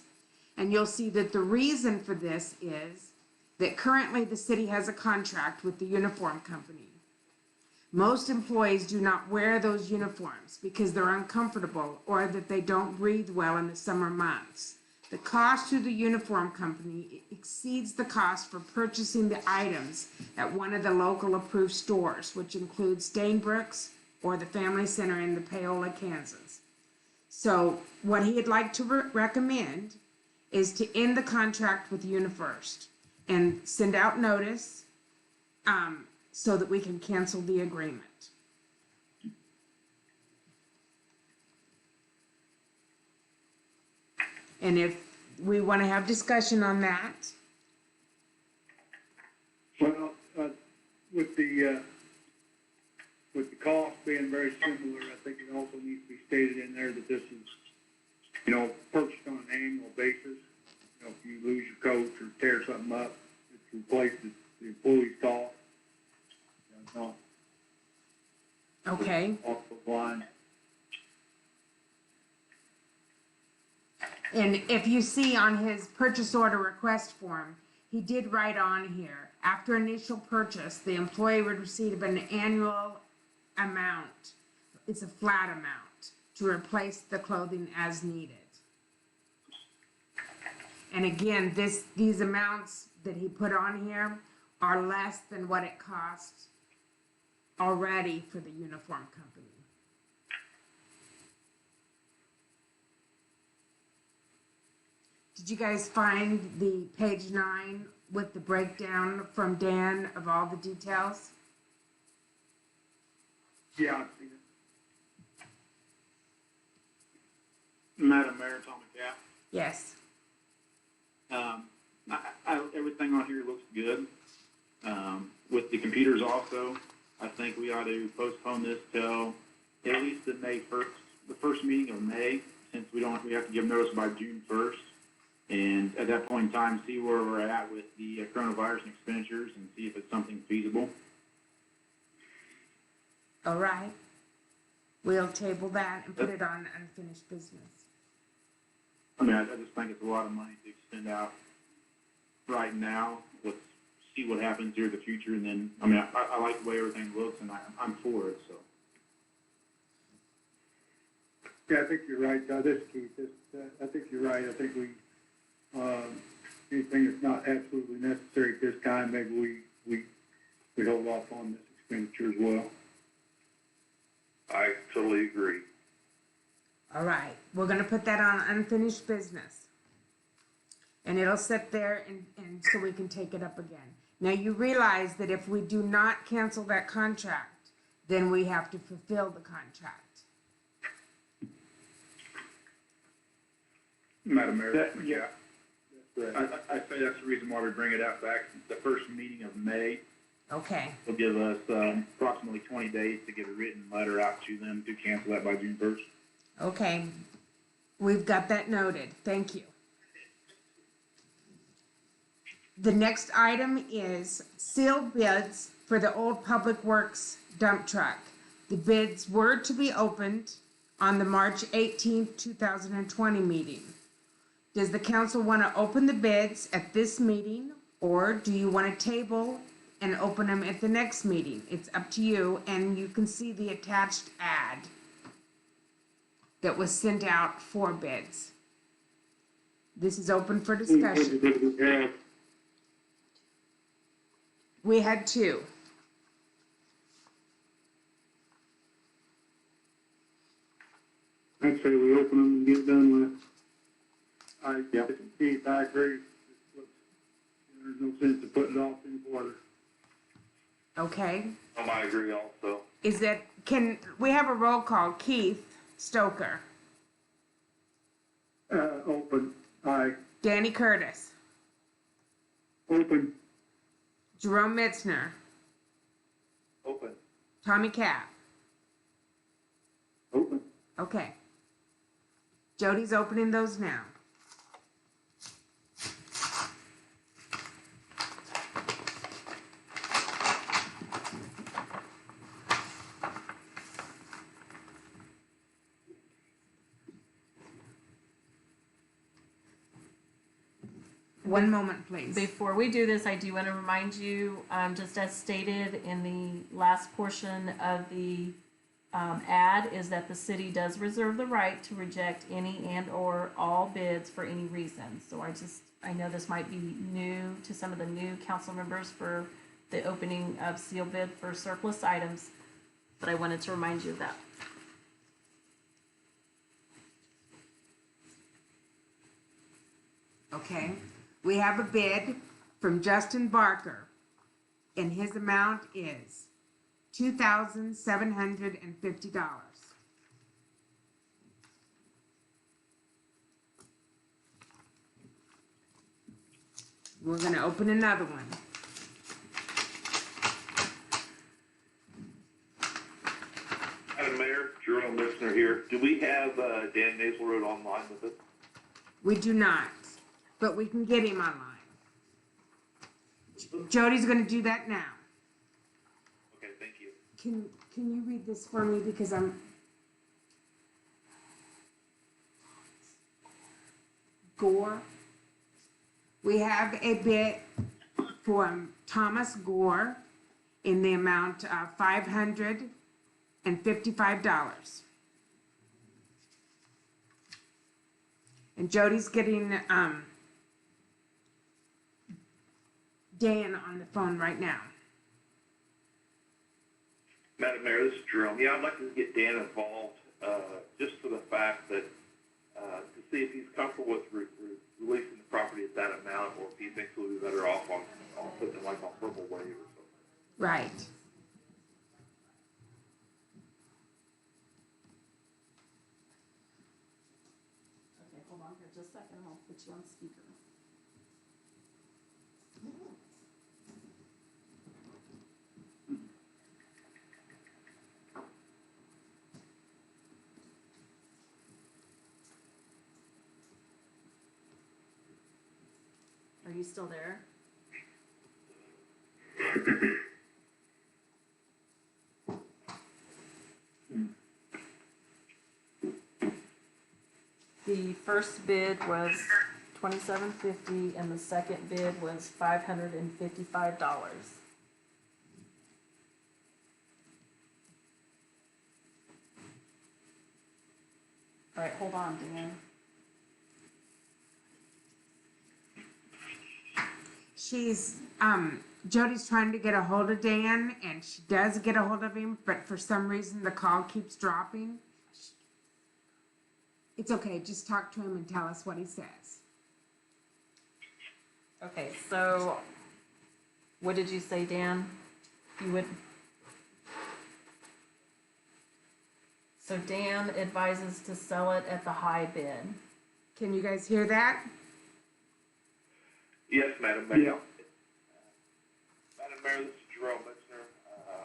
And you'll see that the reason for this is that currently the city has a contract with the uniform company. Most employees do not wear those uniforms because they're uncomfortable or that they don't breathe well in the summer months. The cost to the uniform company exceeds the cost for purchasing the items at one of the local approved stores, which includes Stainbrooks or the Family Center in the Paola, Kansas. So what he'd like to recommend is to end the contract with UniFirst and send out notice so that we can cancel the agreement. And if we want to have discussion on that. Well, with the cost being very similar, I think it also needs to be stated in there that this is, purchased on an annual basis. If you lose your coat or tear something up, it's replaced at the employee's cost. It's not Okay. off the line. And if you see on his purchase order request form, he did write on here, after initial purchase, the employee would receive an annual amount. It's a flat amount to replace the clothing as needed. And again, these amounts that he put on here are less than what it costs already for the uniform company. Did you guys find the page 9 with the breakdown from Dan of all the details? Yeah, I've seen it. Madam Mayor, Tom McCaff. Yes. Everything on here looks good. With the computers also, I think we ought to postpone this till at least the first meeting of May, since we have to give notice by June 1st. And at that point in time, see where we're at with the coronavirus and expenditures and see if it's something feasible. All right. We'll table that and put it on unfinished business. I mean, I just think it's a lot of money to extend out right now. Let's see what happens here in the future, and then, I mean, I like the way everything looks, and I'm for it, so. Yeah, I think you're right, this is Keith, I think you're right, I think we, anything that's not absolutely necessary at this time, maybe we hold off on this expenditure as well. I totally agree. All right. We're going to put that on unfinished business. And it'll sit there and so we can take it up again. Now, you realize that if we do not cancel that contract, then we have to fulfill the contract. Madam Mayor? Yeah. I say that's the reason why we bring it out back the first meeting of May. Okay. Will give us approximately 20 days to get a written letter out to them to cancel that by June 1st. Okay. We've got that noted. Thank you. The next item is sealed bids for the old Public Works dump truck. The bids were to be opened on the March 18th, 2020 meeting. Does the council want to open the bids at this meeting, or do you want to table and open them at the next meeting? It's up to you, and you can see the attached ad that was sent out for bids. This is open for discussion. We had 2. I'd say we open them and get done with. Keith, I agree. There's no sense of putting it off any further. Okay. I agree also. Is that, can we have a roll call? Keith Stoker. Open, aye. Danny Curtis. Open, Jerome Mitzner. Open. Tommy Cap. open. Okay. Jody's opening those now. One moment, please. Before we do this, I do want to remind you, just as stated in the last portion of the ad, is that the city does reserve the right to reject any and or all bids for any reason. So I know this might be new to some of the new council members for the opening of seal bid for surplus items, but I wanted to remind you of that. Okay. We have a bid from Justin Barker, and his amount is $2,750. We're going to open another one. Madam Mayor, Jerome Listener here. Do we have Dan Naselroad online with us? We do not, but we can get him online. Jody's going to do that now. Okay, thank you. Can you read this for me, because I'm Gore. We have a bid from Thomas Gore in the amount of $555. And Jody's getting Dan on the phone right now. Madam Mayor, this is Jerome. Yeah, I'd like to get Dan involved, just for the fact that, to see if he's comfortable with releasing the property at that amount, or if he thinks we'll be better off on putting it like on Purple Wave or something. Right. Okay, hold on here just a second, I'll put you on speaker. Are you still there? The first bid was $27.50 and the second bid was $555. All right, hold on, Dan. She's, Jody's trying to get a hold of Dan, and she does get a hold of him, but for some reason the call keeps dropping. It's okay, just talk to him and tell us what he says. Okay, so what did you say, Dan? You would. So Dan advises to sell it at the high bid. Can you guys hear that? Yes, Madam Mayor. Yeah. Madam Mayor, this is Jerome Mitzner.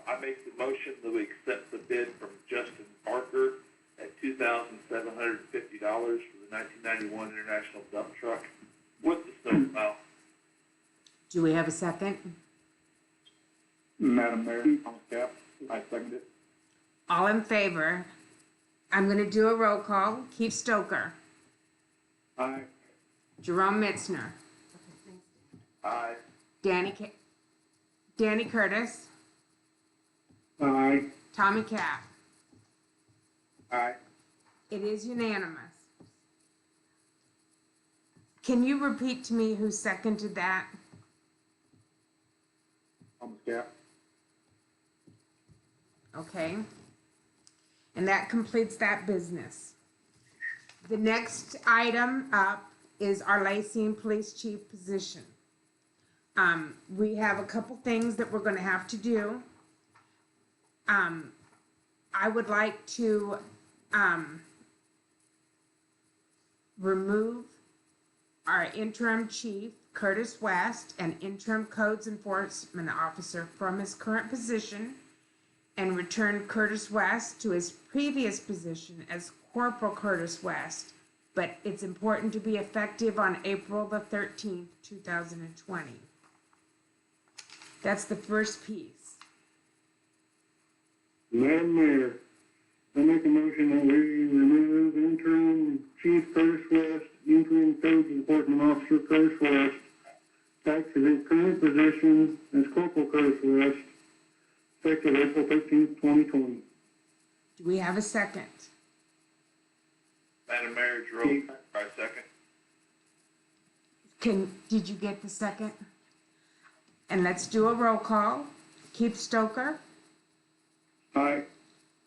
I make the motion that we accept the bid from Justin Parker at $2,750 for the 1991 International Dump Truck with the snowplow. Do we have a second? Madam Mayor, Thomas Cap, I second it. All in favor? I'm gonna do a roll call. Keith Stoker, Aye. Jerome Mitzner, Aye. Danny Curtis, Aye. Tommy Cap. Aye. It is unanimous. Can you repeat to me who seconded that? Thomas Cap. Okay. And that completes that business. The next item up is our Lacey Police Chief position. We have a couple things that we're gonna have to do. I would like to, remove our interim chief, Curtis West, and interim codes enforcement officer from his current position and return Curtis West to his previous position as Corporal Curtis West, but it's important to be effective on April the 13th, 2020. That's the first piece. Madam Mayor, I make a motion that we remove interim Chief Curtis West, interim Codes Enforcement Officer Curtis West, back to his current position as Corporal Curtis West, effective April 13th, 2020. Do we have a second? Madam Mayor, Jerome, I second. Did you get the second? And let's do a roll call. Keith Stoker, Aye.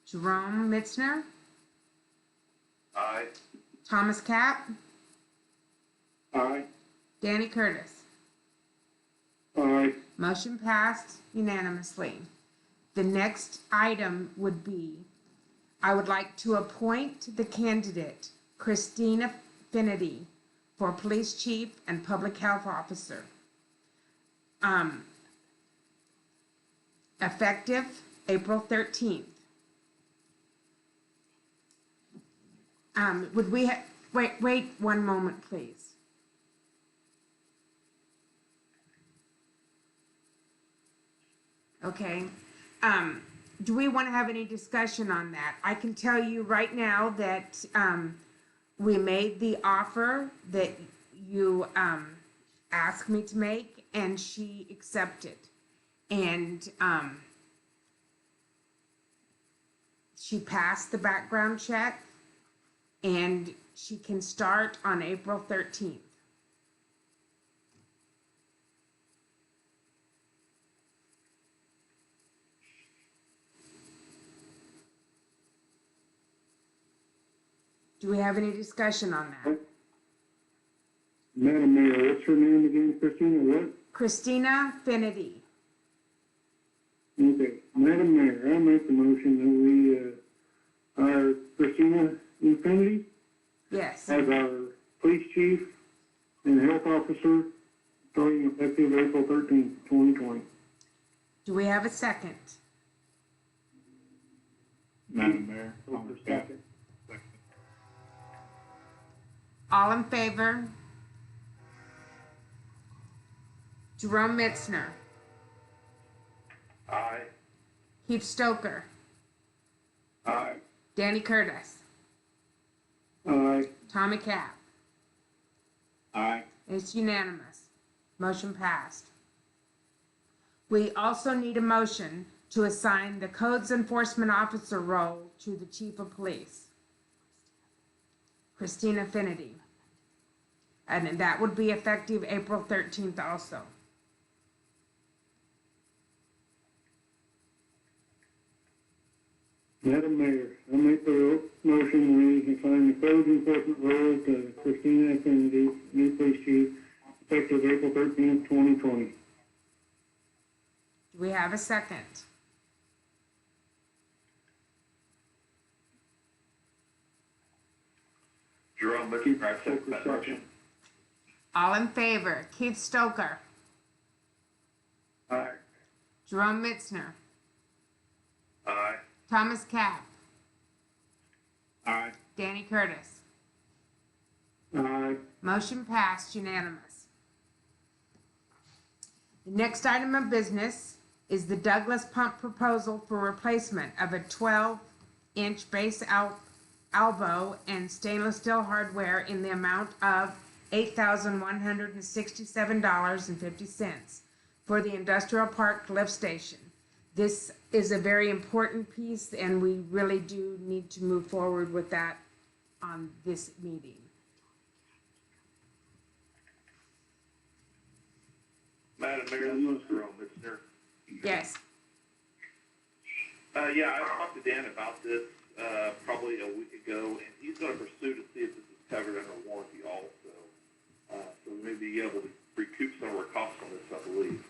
Jerome Mitzner, Aye. Thomas Cap, Aye. Danny Curtis. Aye. Motion passed unanimously. The next item would be, I would like to appoint the candidate, Christina Finity, for Police Chief and Public Health Officer. Effective April 13th. Would we wait 1 moment, please. Okay. Do we want to have any discussion on that? I can tell you right now that we made the offer that you asked me to make, and she accepted. And she passed the background check, and she can start on April 13th. Do we have any discussion on that? Madam Mayor, what's her name again, Christina, what? Christina Finity. Okay, Madam Mayor, I make the motion that we, hire Christina Infinity Yes. as our police chief and health officer, starting effective April 13th, 2020. Do we have a second? Madam Mayor, Thomas Cap. All in favor? Jerome Mitzner, Aye. Keith Stoker, Aye. Danny Curtis, Aye. Tommy Cap. Aye. It's unanimous. Motion passed. We also need a motion to assign the codes enforcement officer role to the chief of police, Christina Finity. And that would be effective April 13th also. Madam Mayor, I make the motion we assign the code enforcement role to Christina Infinity, new police chief, effective April 13th, 2020. Do we have a second? Jerome Mitzner, I second that motion. All in favor? Keith Stoker, Aye. Jerome Mitzner, Aye. Thomas Cap, Aye. Danny Curtis. Aye. Motion passed unanimous. The next item of business is the Douglas pump proposal for replacement of a 12-inch base elbow and stainless steel hardware in the amount of $8,167.50 for the industrial park lift station. This is a very important piece, and we really do need to move forward with that on this meeting. Madam Mayor, this is Jerome Mitzner. Yes. Yeah, I talked to Dan about this, probably a week ago, and he's gonna pursue to see if this is covered under warranty also. So we may be able to recoup some of our costs on this, I believe.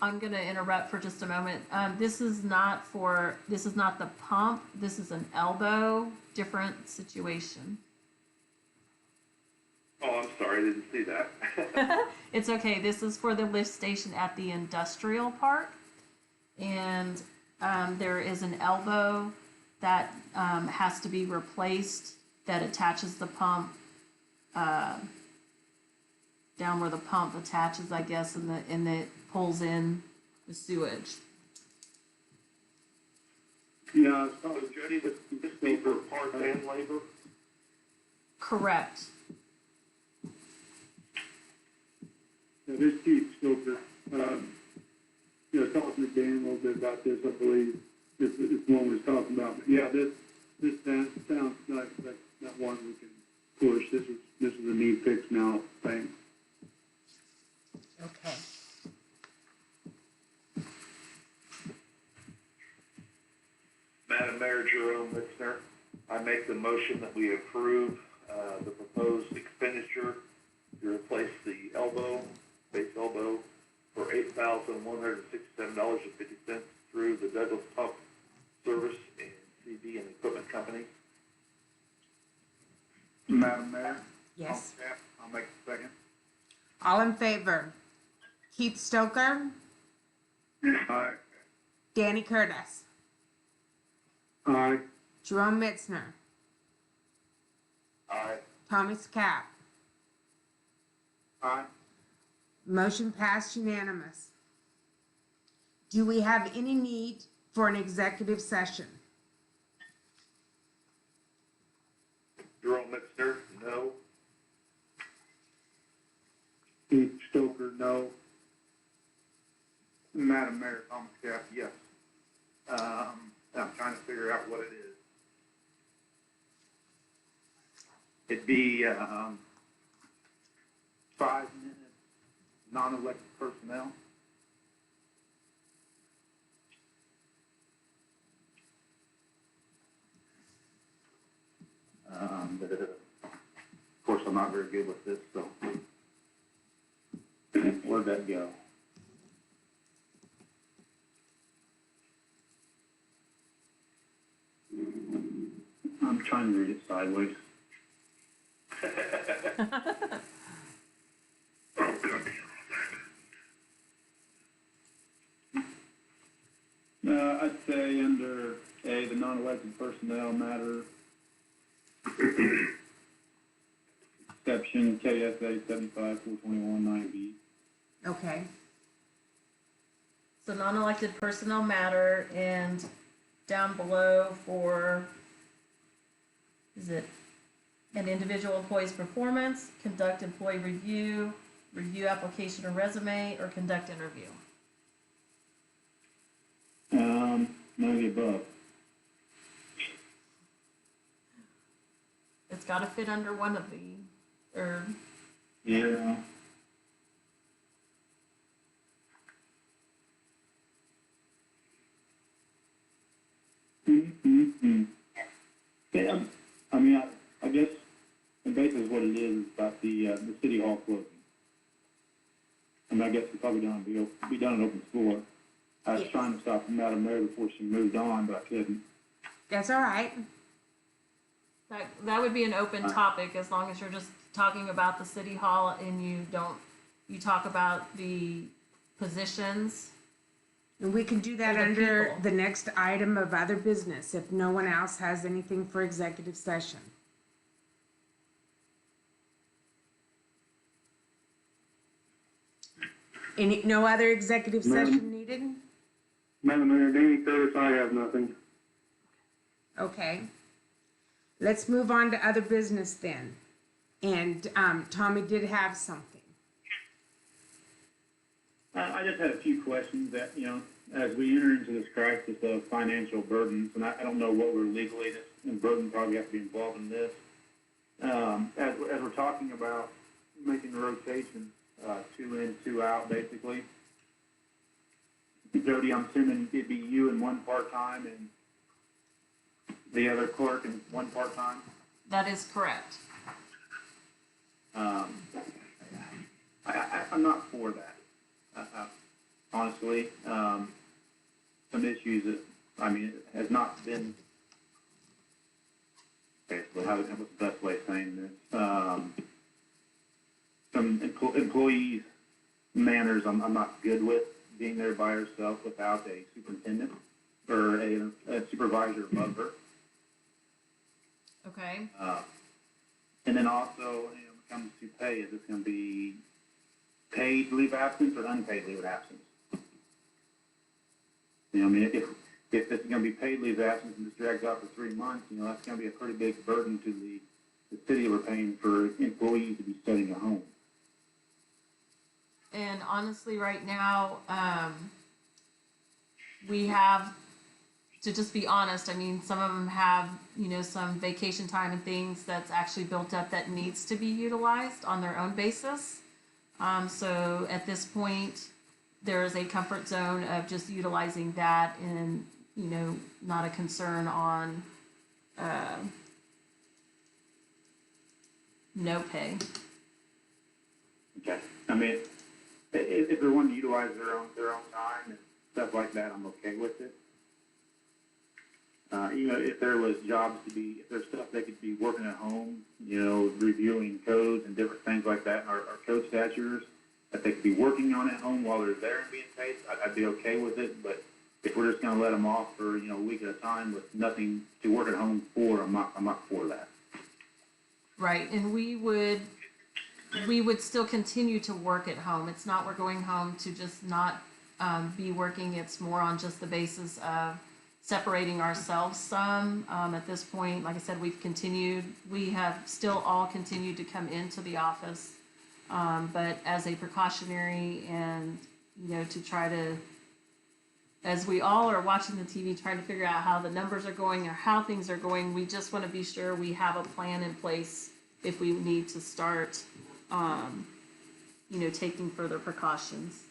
I'm going to interrupt for just a moment. This is not the pump. This is an elbow, different situation. Oh, I'm sorry, I didn't see that. It's okay. This is for the lift station at the industrial park. And there is an elbow that has to be replaced that attaches the pump down where the pump attaches, I guess, and it pulls in the sewage. Yeah, So Jody, would this be for parts and labor? Correct. This Keith Stoker, talking to Dan a little bit about this, I believe, it's one we was talking about, but yeah, this sounds like that one we can push. This is a need fix now thing. Okay. Madam Mayor, Jerome Mitzner, I make the motion that we approve the proposed expenditure to replace the base elbow, for $8,167.50 through the Douglas Pump Service and CD and Equipment Company. Madam Mayor. Yes. Thomas Cap, I'll make the second. All in favor? Keith Stoker, Aye. Danny Curtis, Aye. Jerome Mitzner, Aye. Thomas Cap. Aye. Motion passed unanimous. Do we have any need for an executive session? Jerome Mitzner, no. Keith Stoker, no. Madam Mayor, Thomas Cap, yes. I'm trying to figure out what it is. It'd be, 5-minute non-elected personnel. Of course, also not very good with this, so. Where'd that go? I'm trying to read it sideways. I'd say under A, the non-elected personnel matter, exception KSA 75-421-9B. Okay, So non-elected personnel matter, and down below for, is it an individual employee's performance, conduct employee review, review application or resume, or conduct interview? None of the above. It's gotta fit under one of the, or, Yeah. Mm-hmm. Yeah, I mean, I guess, and basically what it is about the city hall closing. I mean, I guess it's probably done, be done in open floor. I was Yes. trying to stop Madam Mayor before she moved on, but I couldn't. that's all right. that would be an open topic, as long as you're just talking about the city hall and you talk about the positions. And we can do that For the under people. the next item of other business, if no one else has anything for executive session. No other executive Ma'am. session needed? Madam Mayor, Danny Curtis, I have nothing. Okay. Let's move on to other business then. And, Tommy did have something. I just had a few questions that, as we enter into this crisis of financial burdens, and I don't know what we're legally, and Burden probably have to be involved in this. As we're talking about making the rotation, 2 in, 2 out, basically. Jody, I'm assuming it'd be you and one part-time and the other clerk and one part-time? That is correct. I'm not for that. Honestly, some issues that, it has not been, basically, what's the best way of saying this? Some employees' manners I'm not good with, being there by herself without a superintendent or a supervisor above her. Okay. And then also, when it comes to pay, is this going to be paid leave of absence or unpaid leave of absence? If it's going to be paid leave of absence and it's dragged out for 3 months, that's going to be a pretty big burden to the city we're paying for employees to be studying at home. And honestly, right now, we have, to just be honest, some of them have, some vacation time and things that's actually built up that needs to be utilized on their own basis. So at this point, there is a comfort zone of just utilizing that and, not a concern on no pay. Okay. If they're wanting to utilize their own time and stuff like that, I'm okay with it. If there was jobs if there's stuff they could be working at home, reviewing codes and different things like that, our code statutes, that they could be working on at home while they're there and being paid, I'd be okay with it. But if we're just going to let them off for, a week at a time with nothing to work at home for, I'm not for that. Right, and we would still continue to work at home. It's not we're going home to just not be working. It's more on just the basis of separating ourselves some. At this point, like I said, we have still all continued to come into the office, but as a precautionary and, to try to, as we all are watching the TV, trying to figure out how the numbers are going or how things are going, we just want to be sure we have a plan in place if we need to start, taking further precautions.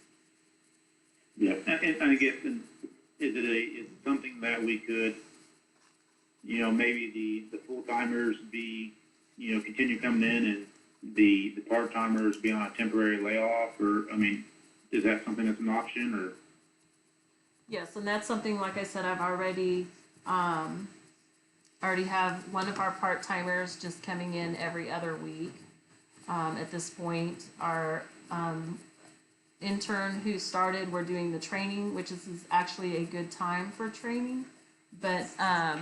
Yeah, and I guess, is it something that we could, maybe the full-timers be, continue coming in and the part-timers be on a temporary layoff, or, I mean, is that something that's an option, or? Yes, and that's something, like I said, I've already have one of our part-timers just coming in every other week. At this point, our intern who started, we're doing the training, which is actually a good time for training, but I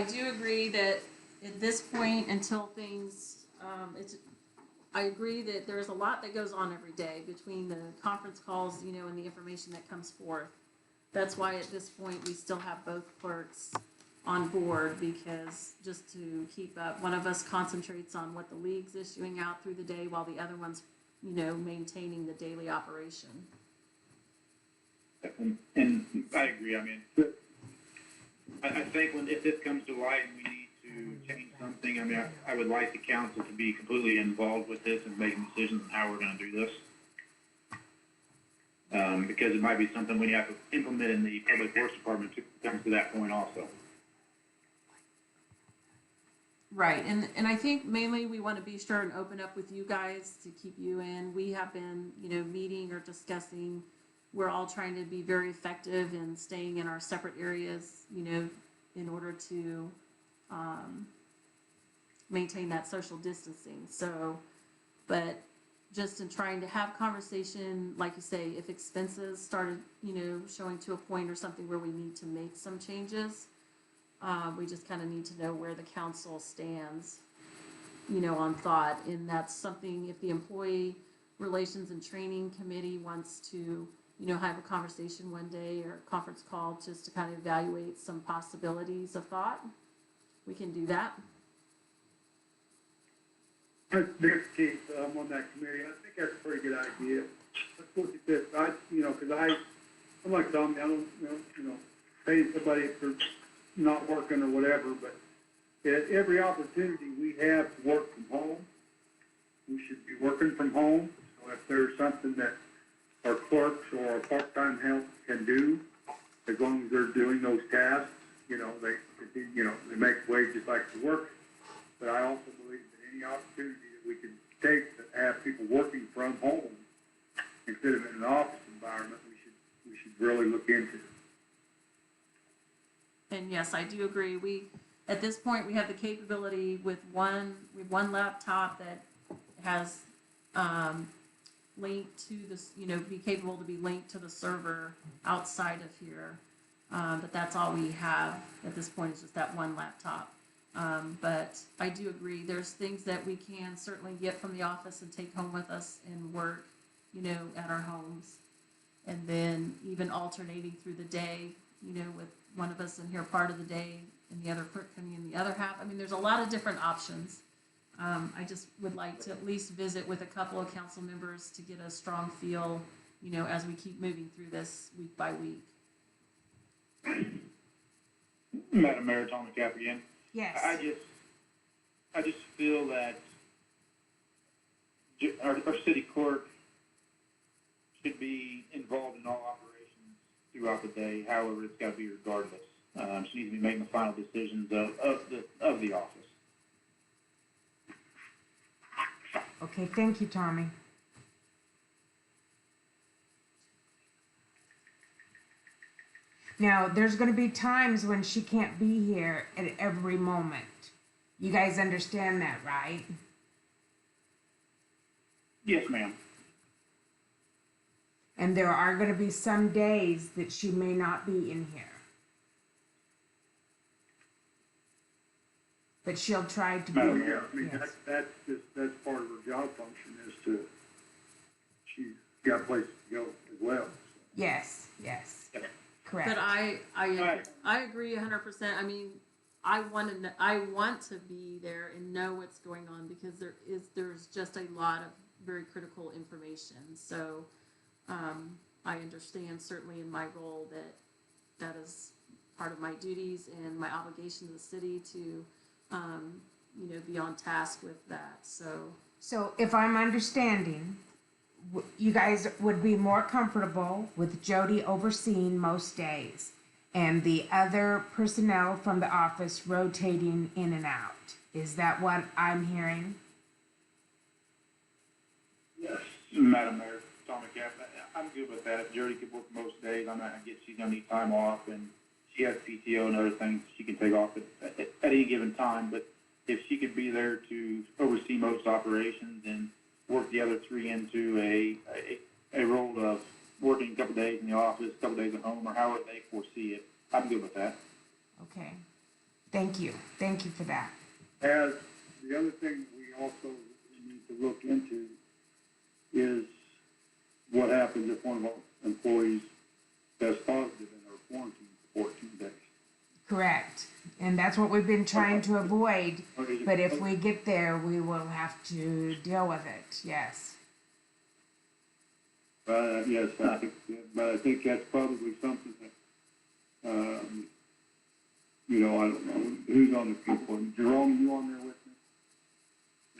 do agree that at this point, until things, I agree that there's a lot that goes on every day between the conference calls, you know, and the information that comes forth. That's why at this point, we still have both clerks on board, because just to keep up, one of us concentrates on what the league's issuing out through the day, while the other one's, you know, maintaining the daily operation. And I agree. I mean, I think if this comes to light and we need to change something, I mean, I would like the council to be completely involved with this and making decisions on how we're going to do this. Because it might be something we have to implement in the public works department to come to that point also. Right, and I think mainly we want to be sure and open up with you guys to keep you in. We have been, you know, meeting or discussing. We're all trying to be very effective in staying in our separate areas, you know, in order to maintain that social distancing. So, but just in trying to have conversation, like you say, if expenses started, you know, showing to a point or something where we need to make some changes, we just kind of need to know where the council stands, you know, on thought. And that's something, if the Employee Relations and Training Committee wants to, you know, have a conversation one day or a conference call just to kind of evaluate some possibilities of thought, we can do that. This Keith, I'm on that committee. I think that's a pretty good idea. Let's look at this. I'm like Tommy, I don't, you know, pay somebody for not working or whatever, but at every opportunity we have to work from home, we should be working from home. So if there's something that our clerks or our part-time help can do, as long as they're doing those tasks, you know, they make wages like to work. But I also believe that any opportunity that we can take to have people working from home instead of in an office environment, we should really look into. And yes, I do agree. At this point, we have the capability with one laptop that has linked to this, you know, be capable to be linked to the server outside of here. But that's all we have at this point, is just that one laptop. But I do agree, there's things that we can certainly get from the office and take home with us and work, you know, at our homes. And then even alternating through the day, you know, with one of us in here part of the day and the other clerk coming in the other half. I mean, there's a lot of different options. I just would like to at least visit with a couple of council members to get a strong feel, you know, as we keep moving through this week by week. Madam Mayor, Tom McCaffrey again. Yes. I just feel that our city clerk should be involved in all operations throughout the day. However, it's got to be regardless. She needs to be making the final decisions of the office. Okay, thank you, Tommy. Now, there's going to be times when she can't be here at every moment. You guys understand that, right? Yes, ma'am. And there are going to be some days that she may not be in here. But she'll try to be Yeah, here. I mean, Yes. that's part of her job function, is she's got places to go as well. Yes, yes. Correct. But I agree 100%. I mean, I want to be there and know what's going on, because there's just a lot of very critical information. So I understand certainly in my role that is part of my duties and my obligation to the city to you know, be on task with that. So if I'm understanding, you guys would be more comfortable with Jody overseeing most days, and the other personnel from the office rotating in and out. Is that what I'm hearing? Yes. Madam Mayor, Tommy Cap, I'm good with that. If Jody could work most days, I get she's gonna need time off, and she has PTO and other things she can take off at any given time, but if she could be there to oversee most operations and work the other three into a role of working a couple days in the office, a couple days at home, or however they foresee it, I'm good with that. Okay. Thank you. Thank you for that. As the other thing we also need to look into is what happens if one of our employees tests positive in our quarantine for 14 days. Correct. And that's what we've been trying to avoid. But if we get there, we will have to deal with it. Yes. Yes, but I think that's probably something that, I don't know, who's on the people. Jerome, you on there with me?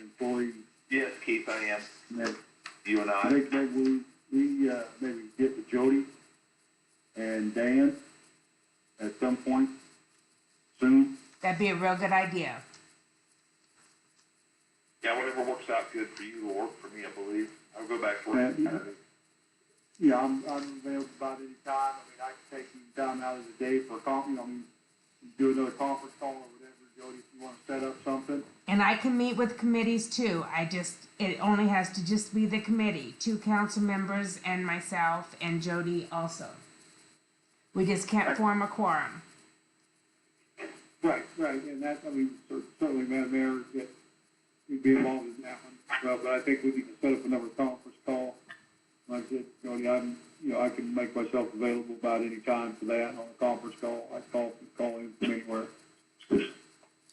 Employee? Yes, Keith, I am. That, You and I I. think maybe we maybe get with Jody and Dan at some point soon. That'd be a real good idea. Yeah, whatever works out good for you will work for me, I believe. I'll go back to work. Yeah, I'm available about any time. I mean, I can take some time out of the day for a do another conference call or whatever, Jody, if you want to set up something. And I can meet with committees too. It only has to just be the committee, 2 council members and myself and Jody also. We just can't form a quorum. Right, and that, certainly, Madam Mayor, that we'd be involved in that one. Well, but I think we need to set up another conference call. Like I said, Jody, I can make myself available about any time for that on a conference call. I call in from anywhere.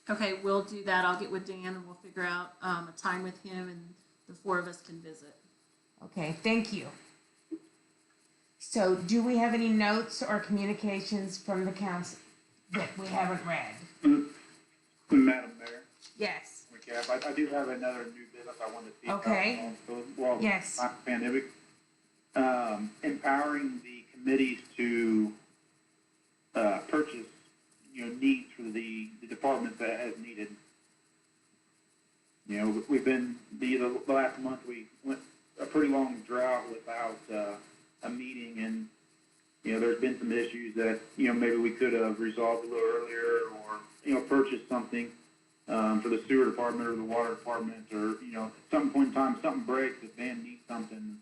Okay, we'll do that. I'll get with Dan and we'll figure out a time with him and the 4 of us can visit. Okay, thank you. So do we have any notes or communications from the council that we haven't read? Madam Mayor, Yes. I do have another new business I wanted to see. Okay. Well, Yes. pandemic, empowering the committees to purchase, needs for the department that has needed. We've been the last month we went a pretty long drought without a meeting, and there's been some issues that maybe we could have resolved a little earlier, or purchased something for the sewer department or the water department, or at some point in time something breaks, if Van needs something.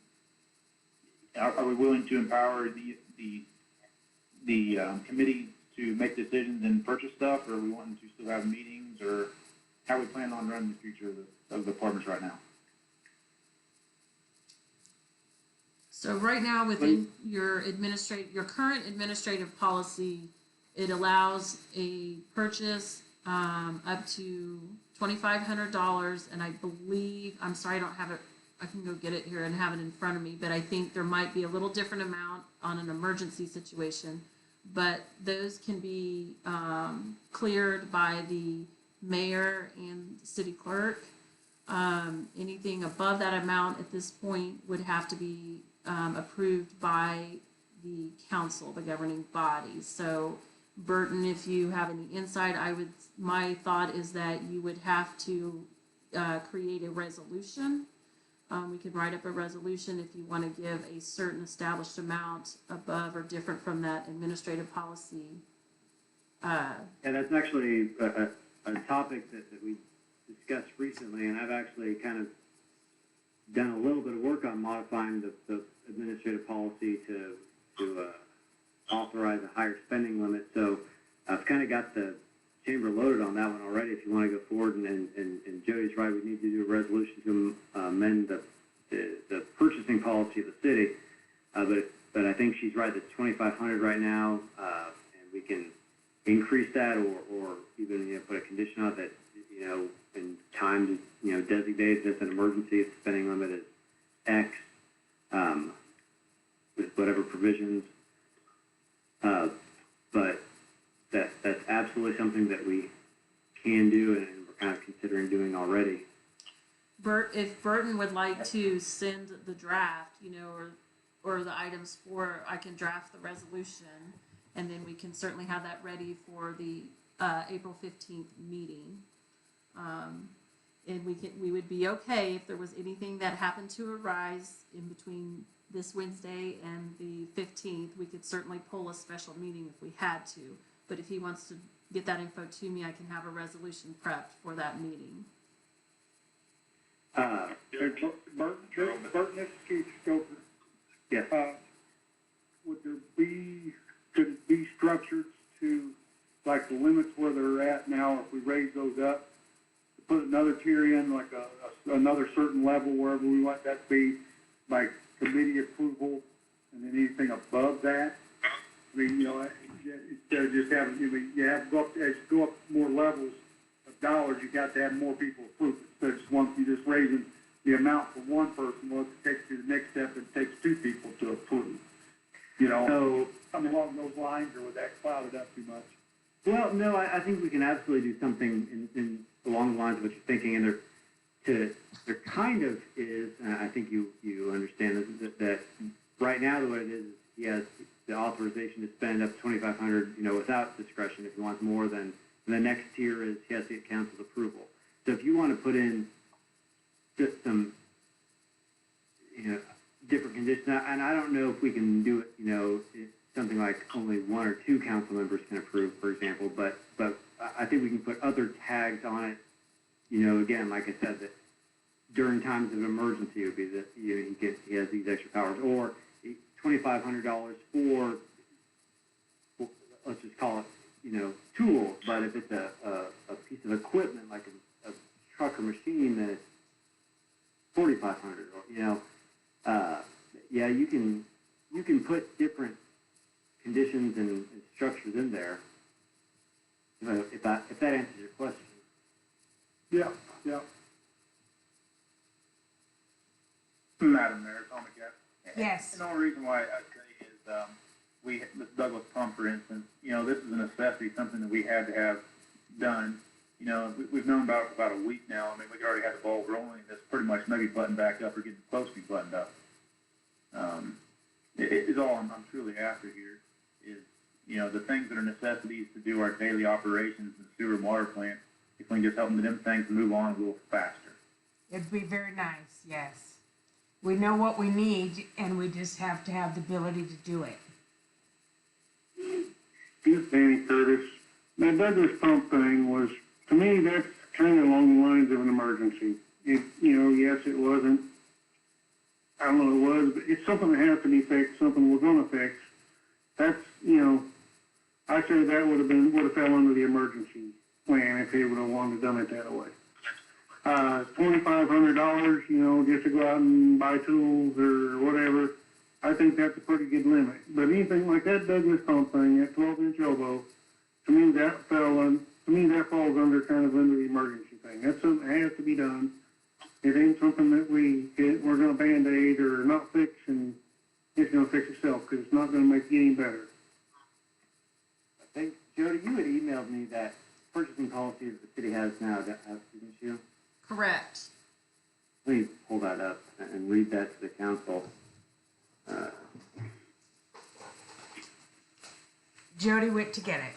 Are we willing to empower the committee to make decisions and purchase stuff, or are we wanting to still have meetings, or how we plan on running the future of the departments right now? So right now within your current administrative policy, it allows a purchase up to $2,500, and I believe, I'm sorry, I don't have it, I can go get it here and have it in front of me, but I think there might be a little different amount on an emergency situation, but those can be cleared by the mayor and city clerk. Anything above that amount at this point would have to be approved by the council, the governing body. So Burton, if you have any insight, my thought is that you would have to create a resolution. We could write up a resolution if you want to give a certain established amount above or different from that administrative policy. And that's actually a topic that we discussed recently, and I've actually kind of done a little bit of work on modifying the administrative policy to authorize a higher spending limit. So I've kind of got the chamber loaded on that one already. If you want to go forward, and Jody's right, we need to do a resolution to amend the purchasing policy of the city. But I think she's right. It's 2,500 right now, and we can increase that, or even put a condition on that. In time to designate this an emergency. If the spending limit is X, with whatever provisions. But that's absolutely something that we can do, and we're kind of considering doing already. If Burton would like to send the draft, or the items for, I can draft the resolution, and then we can certainly have that ready for the April 15th meeting. And we would be okay if there was anything that happened to arise in between this Wednesday and the 15th. We could certainly pull a special meeting if we had to. But if he wants to get that info to me, I can have a resolution prepped for that meeting. Burton, this is Keith Stoker. Yes. Could it be structured to, like, the limits where they're at now, if we raise those up, to put another tier in, like another certain level, wherever we want that to be, like committee approval, and then anything above that? I mean, you know, instead of just having, you have to go up, as you go up more levels of dollars, you got to have more people approve it. So it's once you just raising the amount for one person, well, it takes you to the next step, it takes two people to approve. You know, So, something along those lines, or would that cloud it up too much? well, no, I think we can absolutely do something in along the lines of what you're thinking, and there kind of is, and I think you understand that right now the way it is, he has the authorization to spend up to $2,500, without discretion. If he wants more, then the next tier is he has to get council's approval. So if you want to put in just some, different conditions, and I don't know if we can do it, something like only one or two council members can approve, for example, but I think we can put other tags on it. Again, like I said, that during times of emergency would be that he has these extra powers, or $2,500 for let's just call it tools. But if it's a piece of equipment like a truck or machine, then it's $4,500. Yeah, you can put different conditions and structures in there. If that answers your question. Yeah. Madam Mayor, Tom McGatt. Yes. And the only reason why I say is, this Douglas pump, for instance, this is a necessity, something that we had to have done. We've known about a week now. I mean, we already had the ball rolling. That's pretty much maybe buttoned back up or getting close to be buttoned up. It is all I'm truly after here is, the things that are necessities to do our daily operations in the sewer and water plant. If we can just help them things move on a little faster. It'd be very nice, yes. We know what we need, and we just have to have the ability to do it. Yes, Danny Curtis. That Douglas pump thing was, to me, that's kind of along the lines of an emergency. Yes, it wasn't. I don't know what it was, but it's something that has to be fixed, something we're going to fix. That's, I say that would have fell under the emergency plan if he would have wanted to done it that way. $2,500, just to go out and buy tools or whatever, I think that's a pretty good limit. But anything like that Douglas pump thing, that 12-inch elbow, to me that falls under kind of under the emergency thing. That's something that has to be done. It ain't something that we're going to Band-Aid or not fix, and it's going to fix itself, because it's not going to make it any better. I think, Jody, you had emailed me that purchasing policy that the city has now, didn't you? Correct. Let me pull that up and read that to the council. Jody went to get it.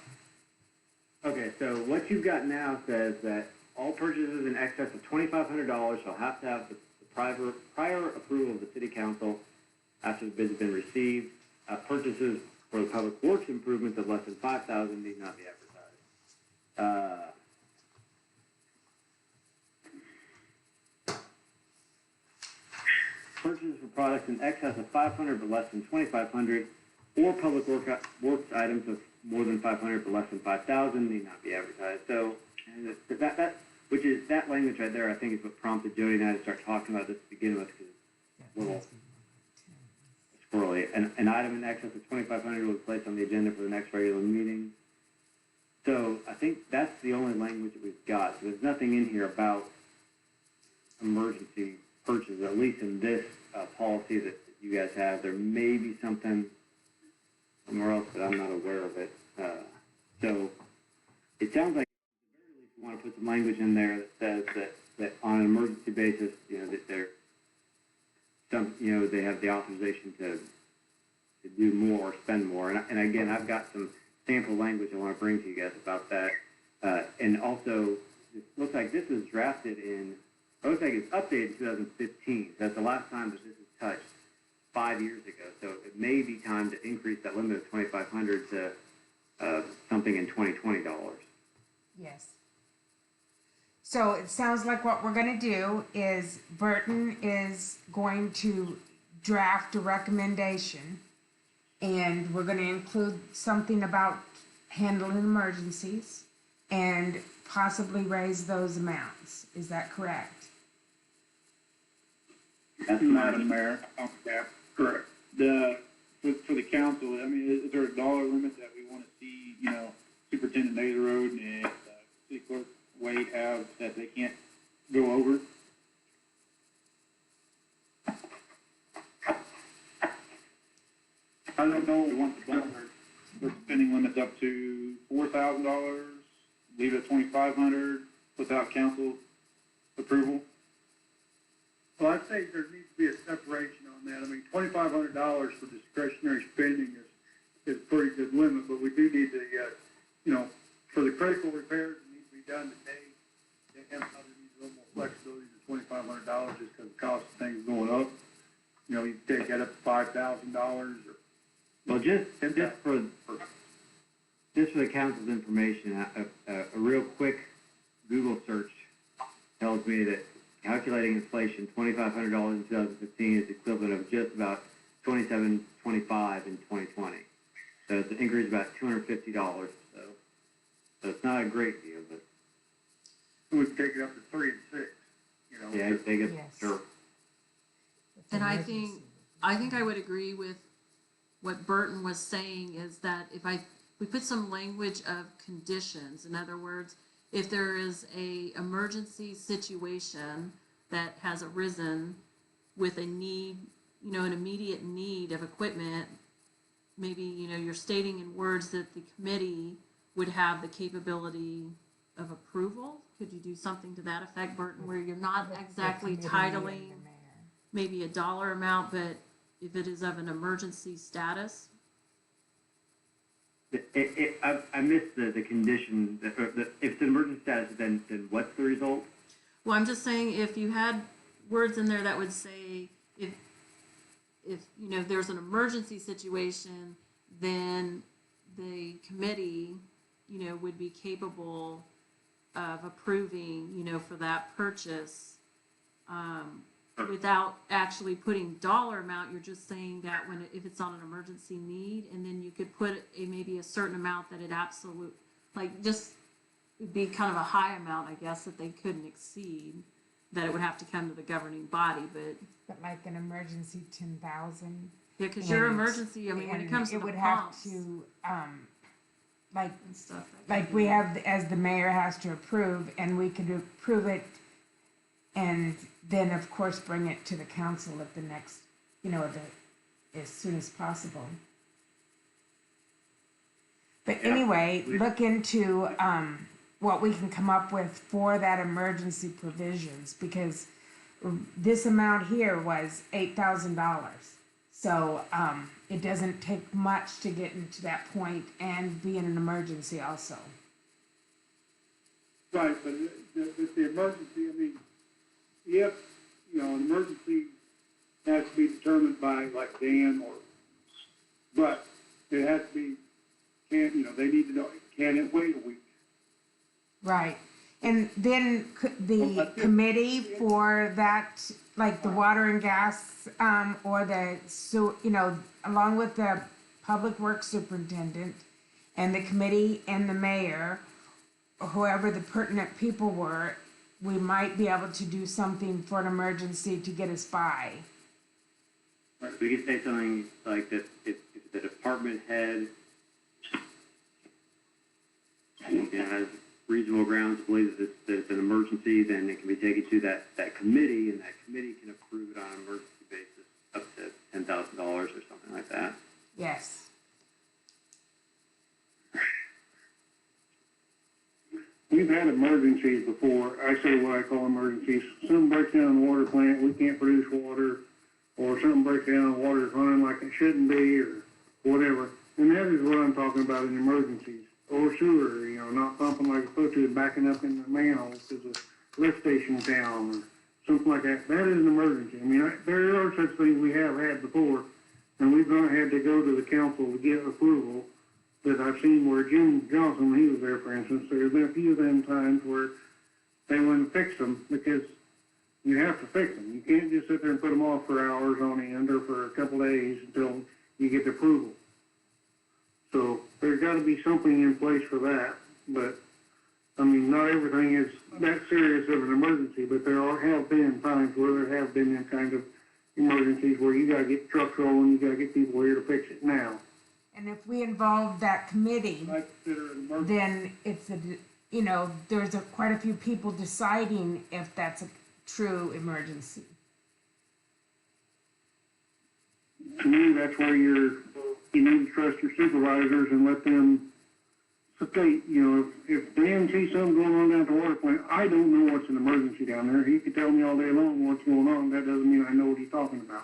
Okay, so what you've got now says that all purchases in excess of $2,500 shall have to have the prior approval of the city council after the bids have been received. Purchases for the public works improvements of less than $5,000 need not be advertised. Purchases for products in excess of $500 but less than $2,500, or public works items of more than $500 but less than $5,000 need not be advertised. So, and that language right there, I think, is what prompted Jody and I to start talking about this to begin with, because it's a little squirrely. An item in excess of $2,500 will be placed on the agenda for the next regular meeting. So I think that's the only language that we've got. So there's nothing in here about emergency purchases, at least in this policy that you guys have. There may be something somewhere else, but I'm not aware of it. So it sounds like at the very least we want to put some language in there that says that on an emergency basis, that they're they have the authorization to do more or spend more. And again, I've got some sample language I want to bring to you guys about that. And also, it looks like this was drafted in, it looks like it's updated in 2015. That's the last time that this is touched 5 years ago. So it may be time to increase that limit of 2,500 to something in 2020 dollars. Yes. So it sounds like what we're going to do is Burton is going to draft a recommendation, and we're going to include something about handling emergencies and possibly raise those amounts. Is that correct? That's Madam Mayor, yeah, correct. For the council, I mean, is there a dollar limit that we want to see, you know, Superintendent Naderode and City Clerk Wade have that they can't go over? I don't know, we want the bump their spending limits up to $4,000, leave it at 2,500 without council approval. Well, I think there needs to be a separation on that. I mean, $2,500 for discretionary spending is a pretty good limit, but we do need to, you know, for the critical repairs that need to be done today, they have probably need a little more flexibility than $2,500 just because the cost of things going up. You know, you take that up to $5,000 or. Well, just for the council's information, a real quick Google search tells me that calculating inflation, $2,500 in 2015 is equivalent of just about $2,725 in 2020. So it's an increase of about $250 or so. So it's not a great deal, but We could take it up to 3 and 6, you know. yeah, take it, Yes. sure. And I think I would agree with what Burton was saying, is that if we put some language of conditions, in other words, if there is a emergency situation that has arisen with a need, you know, an immediate need of equipment, maybe, you know, you're stating in words that the committee would have the capability of approval. Could you do something to that effect, Burton, where you're not exactly titling maybe a dollar amount, but if it is of an emergency status? I missed the condition. If it's an emergency status, then what's the result? Well, I'm just saying, if you had words in there that would say, if you know, there's an emergency situation, then the committee, you know, would be capable of approving, you know, for that purchase, without actually putting dollar amount. You're just saying that if it's on an emergency need, and then you could put maybe a certain amount that it absolute, like, just it'd be kind of a high amount, I guess, that they couldn't exceed, that it would have to come to the governing body. But like an emergency 10,000. Yeah, because your emergency, I mean, when it comes to it the would pumps have to like and stuff, we have, as the mayor has to approve, and we could approve it, and then of course bring it to the council at the next, you know, as soon as possible. But anyway, look into what we can come up with for that emergency provisions, because this amount here was $8,000. So it doesn't take much to get into that point and be in an emergency also. Right, but the emergency, I mean, if, you know, an emergency has to be determined by like Dan but it has to be, you know, they need to know, can it wait a week? Right. And then the committee for that, like the water and gas, or you know, along with the public works superintendent and the committee and the mayor, whoever the pertinent people were, we might be able to do something for an emergency to get us by. We could say something like that: if the department head has reasonable grounds to believe that it's an emergency, then it can be taken to that committee, and that committee can approve it on an emergency basis up to $10,000 or something like that. Yes. We've had emergencies before. I say what I call emergencies. Something breaks down in the water plant, we can't produce water, or something breaks down, water's running like it shouldn't be, or whatever. And that is what I'm talking about in emergencies. Or sewer, not pumping like it's supposed to, backing up in the manhole because a lift station down or something like that. That is an emergency. I mean, there are such things we have had before, and we've not had to go to the council to get approval that I've seen where Jim Johnson, when he was there, for instance, there's been a few of them times where they wouldn't fix them because you have to fix them. You can't just sit there and put them off for hours on end or for a couple days until you get the approval. So there's got to be something in place for that. But, I mean, not everything is that serious of an emergency, but have been times where there have been them kind of emergencies where you got to get trucks rolling, you got to get people here to fix it now. And if we involve that committee, I consider it an emergency. then it's there's quite a few people deciding if that's a true emergency. To me, that's where you need to trust your supervisors and let them state, if Dan sees something going on down at the water plant, I don't know what's an emergency down there. He could tell me all day long what's going on. That doesn't mean I know what he's talking about.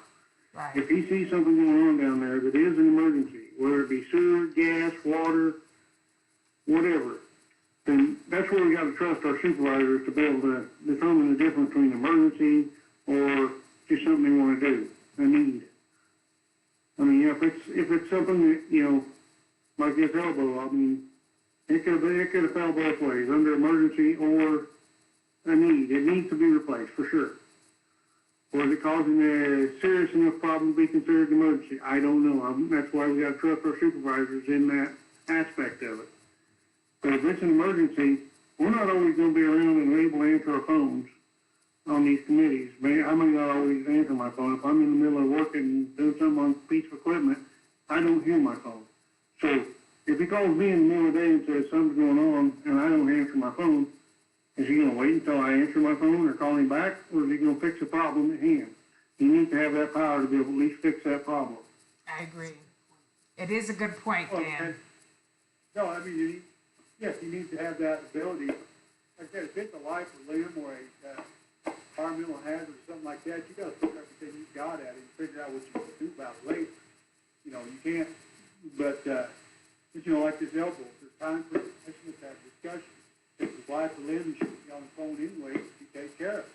Right. If he sees something going on down there that is an emergency, whether it be sewer, gas, water, whatever, then that's where we got to trust our supervisors to be able to determine the difference between emergency or just something they want to do, a need. I mean, if it's something that, like this elbow, I mean, it could have fell both ways, under emergency or a need. It needs to be replaced, for sure. Or is it causing a serious enough problem to be considered an emergency? I don't know. That's why we got to trust our supervisors in that aspect of it. But if it's an emergency, we're not always going to be around and able to answer our phones on these committees. I may not always answer my phone. If I'm in the middle of working, doing something on a piece of equipment, I don't hear my phone. So if he calls me in the middle of the day and says something's going on and I don't answer my phone, is he going to wait until I answer my phone or call him back, or is he going to fix the problem at hand? You need to have that power to be able to at least fix that problem. I agree. It is a good point, Dan. No, I mean, you need to have that ability. Like I said, if it's a life or limb or a environmental hazard or something like that, you got to put everything you've got at it and figure out what you can do about it later. You can't, but like this elbow, if there's time for let's have a discussion. If it's life or limb, you should be on the phone anyway if you take care of it.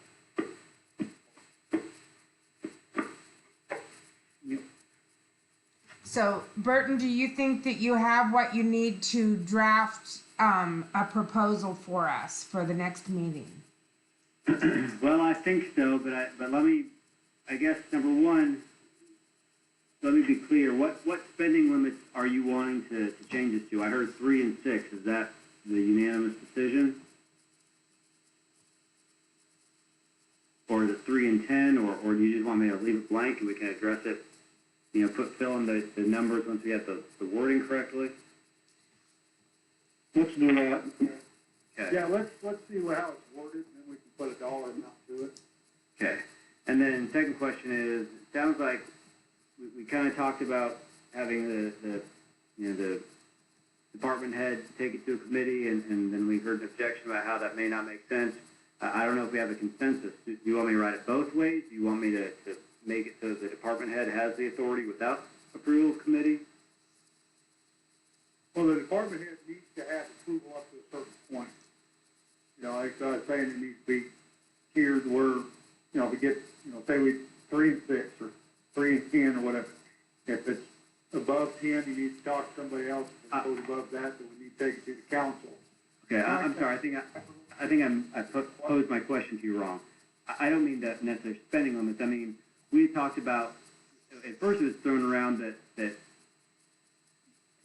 So, Burton, do you think that you have what you need to draft a proposal for us for the next meeting? Well, I think so, but let me, I guess, number one, let me be clear. What spending limits are you wanting to change this to? I heard 3 and 6. Is that the unanimous decision? Or is it 3 and 10, or do you just want me to leave it blank and we can address it, fill in the numbers once we have the wording correctly? Let's do that. Okay. Yeah, let's see how it's worded, and then we can put a dollar amount to it. Okay. And then second question is, it sounds like we kind of talked about having the department head take it to a committee, and then we heard an objection about how that may not make sense. I don't know if we have a consensus. Do you want me to write it both ways? Do you want me to make it so the department head has the authority without approval of committee? Well, the department head needs to have approval up to a certain point. Like I was saying, it needs to be tiered where, we get, say we 3 and 6 or 3 and 10 or whatever. If it's above 10, you need to talk to somebody else. If it goes above that, then we need to take it to the council. Okay, I'm sorry. I think I posed my question to you wrong. I don't mean that necessarily spending limits. I mean, we talked about, at first it was thrown around that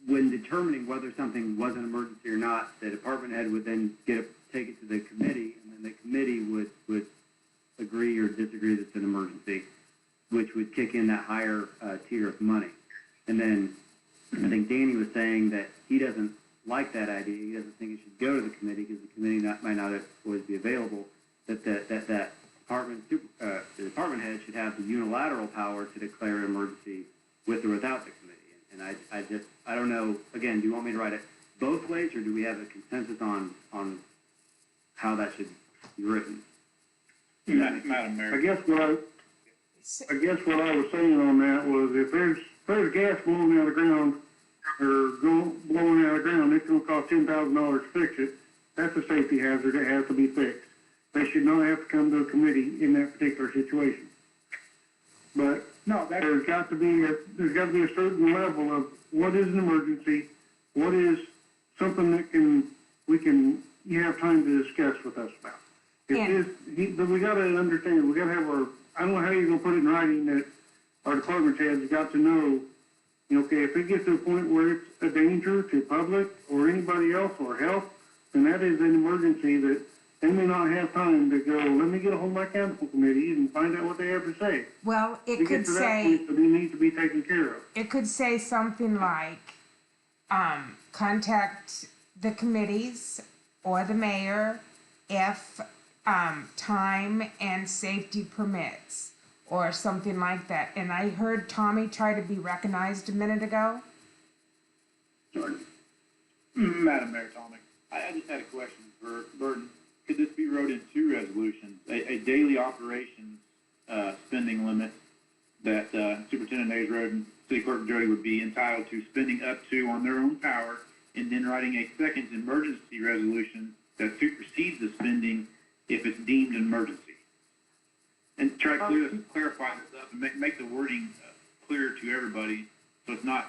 when determining whether something was an emergency or not, the department head would then take it to the committee, and then the committee would agree or disagree that it's an emergency, which would kick in that higher tier of money. And then I think Danny was saying that he doesn't like that idea. He doesn't think it should go to the committee because the committee might not always be available. That the department head should have the unilateral power to declare an emergency with or without the committee. And I don't know. Again, do you want me to write it both ways, or do we have a consensus on how that should be written? I guess what I was saying on that was if there's there's gas blowing out of the ground, blowing out of the ground, it's gonna cost $10,000 to fix it. That's a safety hazard that has to be fixed. They should not have to come to a committee in that particular situation. But No, that's, there's got to be a certain level of what is an emergency, what is something that you have time to discuss with us about. But we gotta understand, we gotta have I don't know how you're gonna put it in writing that our department heads got to know, okay, if it gets to a point where it's a danger to public or anybody else or health, then that is an emergency that they may not have time to go, let me get a hold of my council committee and find out what they have to say. Well, To it get could to that say, point, that they need to be taken care of. it could say something like, contact the committees or the mayor if, time and safety permits, or something like that. And I heard Tommy try to be recognized a minute ago. sorry. Madam Mayor Tommy, I just had a question for Burton. Could this be wrote in two resolutions? A daily operations, spending limit that, Superintendent Hayes Road and City Clerk Jody would be entitled to spending up to on their own power, and then writing a second emergency resolution that supersedes the spending if it's deemed an emergency. And try to clarify this up and make the wording clear to everybody, so it's not,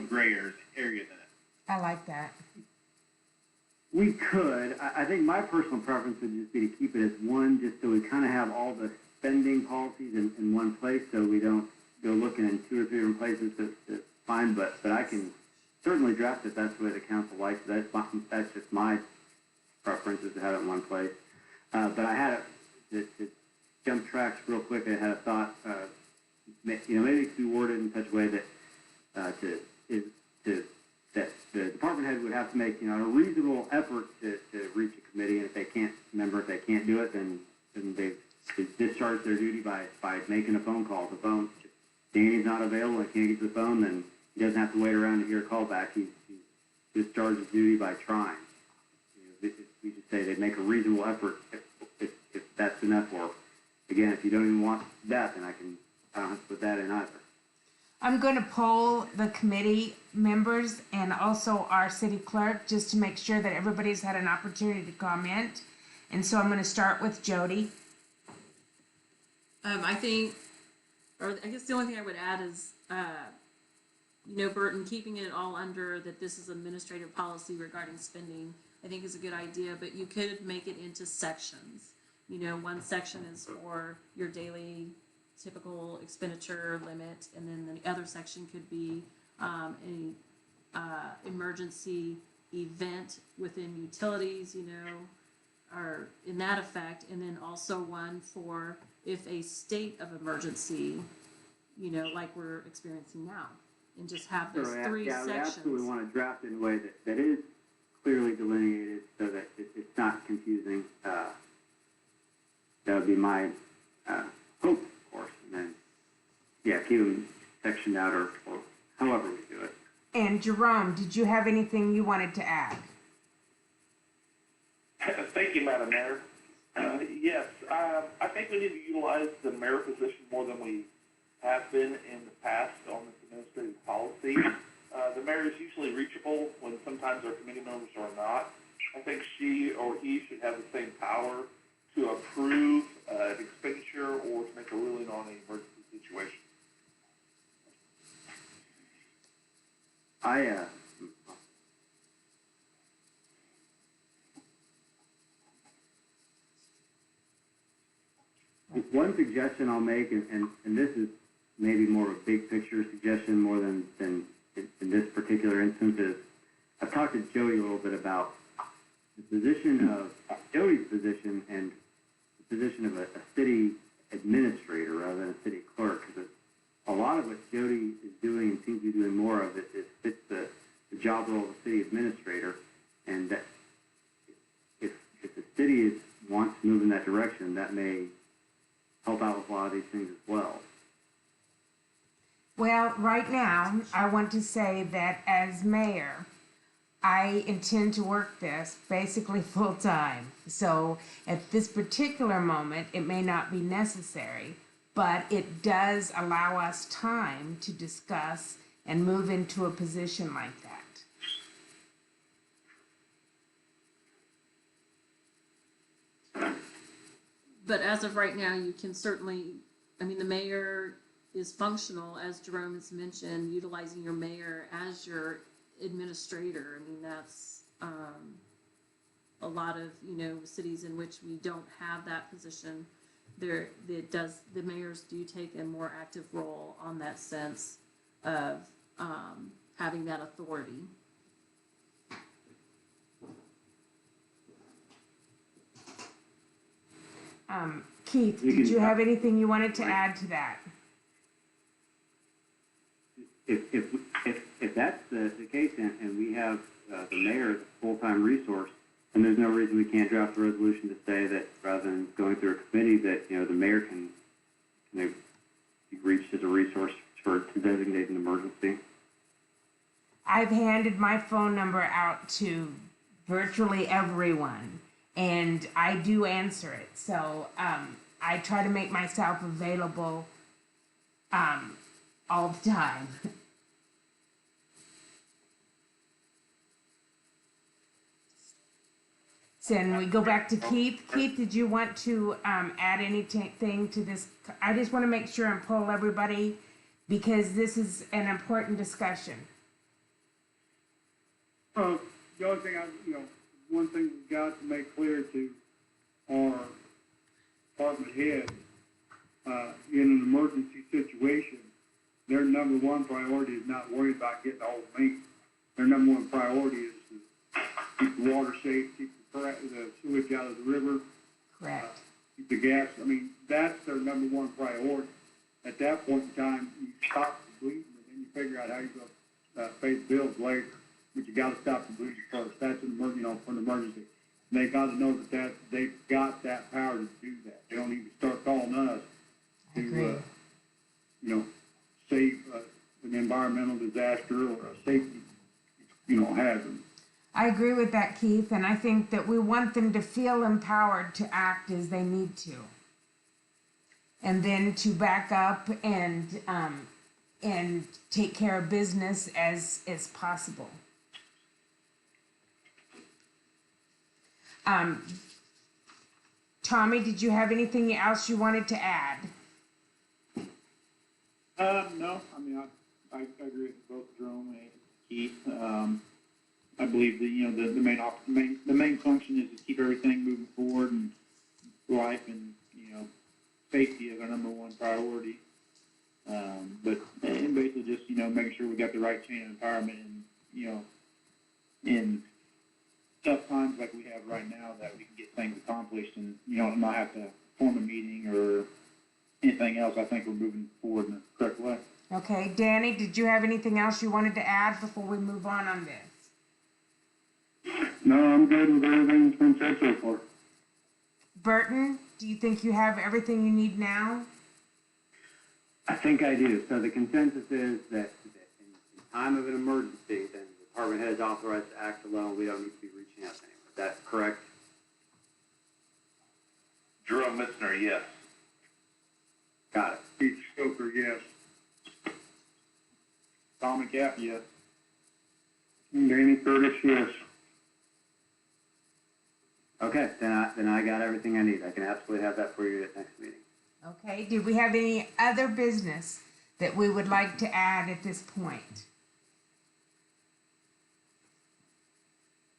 gray areas in it. I like that. We could. I think my personal preference would just be to keep it as one, just so we kind of have all the spending policies in one place, so we don't go looking in two or three different places. That's fine, but I can certainly draft it. That's the way the council likes it. That's just my preference, is to have it in one place. But I had to jump tracks real quick. I had a thought. Maybe it could be worded in such a way that that the department head would have to make, a reasonable effort to reach a committee, and if they can't do it, then they discharge their duty by making a phone call. If Danny's not available and can't get to the phone, then he doesn't have to wait around to hear a call back. He discharges his duty by trying. We just say they make a reasonable effort if that's enough, or again, if you don't even want that, then I don't have to put that in either. I'm going to poll the committee members and also our city clerk just to make sure that everybody's had an opportunity to comment. And so I'm going to start with Jody. I think, or I guess the only thing I would add is, Burton, keeping it all under that this is administrative policy regarding spending, I think is a good idea, but you could make it into sections. One section is for your daily typical expenditure limit, and then the other section could be any emergency event within utilities, or in that effect, and then also one for if a state of emergency, like we're experiencing now, and just have those three sections. We sections. absolutely want to draft it in a way that is clearly delineated so that it's not confusing. That would be my hope, of course, and then, keep them sectioned out or however we do it. And Jerome, did you have anything you wanted to add? Thank you, Madam Mayor. Yes, I think we need to utilize the mayor position more than we have been in the past on this administrative policy. The mayor is usually reachable when sometimes our committee members are not. I think she or he should have the same power to approve an expenditure or to make a ruling on an emergency situation. One suggestion I'll make, and this is maybe more of a big picture suggestion more than in this particular instance, is I've talked to Jody a little bit about the position of Jody's position and the position of a city administrator rather than a city clerk, because a lot of what Jody is doing and seems to be doing more of it fits the job role of a city administrator, and that if the city wants to move in that direction, that may help out with a lot of these things as well. Well, right now, I want to say that as mayor, I intend to work this basically full time. So at this particular moment, it may not be necessary, but it does allow us time to discuss and move into a position like that. But as of right now, you can certainly, I mean, the mayor is functional, as Jerome has mentioned, utilizing your mayor as your administrator. I mean, that's a lot of, cities in which we don't have that position. The mayors do take a more active role on that sense of having that authority. Keith, did you have anything you wanted to add to that? If that's the case, and we have the mayor as a full-time resource, then there's no reason we can't draft a resolution to say that rather than going through a committee, that, the mayor can be reached as a resource to designate an emergency. I've handed my phone number out to virtually everyone, and I do answer it. So I try to make myself available all the time. So then we go back to Keith. Keith, did you want to add anything to this? I just want to make sure and poll everybody because this is an important discussion. The only thing one thing we've got to make clear to our department heads, in an emergency situation, their number one priority is not worried about getting a hold of me. Their number one priority is to keep the water safe, keep the sewage out of the river. Correct. Keep the gas. I mean, that's their number one priority. At that point in time, you stop the bleeding, and then you figure out how you're going to pay the bills later. But you got to stop the bleeding first. That's an emergency, for an emergency. And they got to know that they've got that power to do that. They don't need to start calling us to, save an environmental disaster or a safety, hazard. I agree with that, Keith, and I think that we want them to feel empowered to act as they need to. And then to back up and take care of business as possible. Tommy, did you have anything else you wanted to add? No, I mean, I agree with both Jerome and Keith. I believe that, the main function is to keep everything moving forward, and life and, safety is our number one priority. But basically just, making sure we got the right chain of empowerment and, in tough times like we have right now, that we can get things accomplished and, not have to form a meeting or anything else. I think we're moving forward in the correct way. Okay, Danny, did you have anything else you wanted to add before we move on this? No, I'm good with everything that's been said so far. Burton, do you think you have everything you need now? I think I do. So the consensus is that in time of an emergency, then the department head is authorized to act alone. We don't need to be reaching out to anyone. Is that correct? Jerome Mitzner, yes. Got it. Keith Stoker, yes. Tom and Cap, yes. Danny Curtis, yes. Okay, then I got everything I need. I can absolutely have that for you at next meeting. Okay, do we have any other business that we would like to add at this point?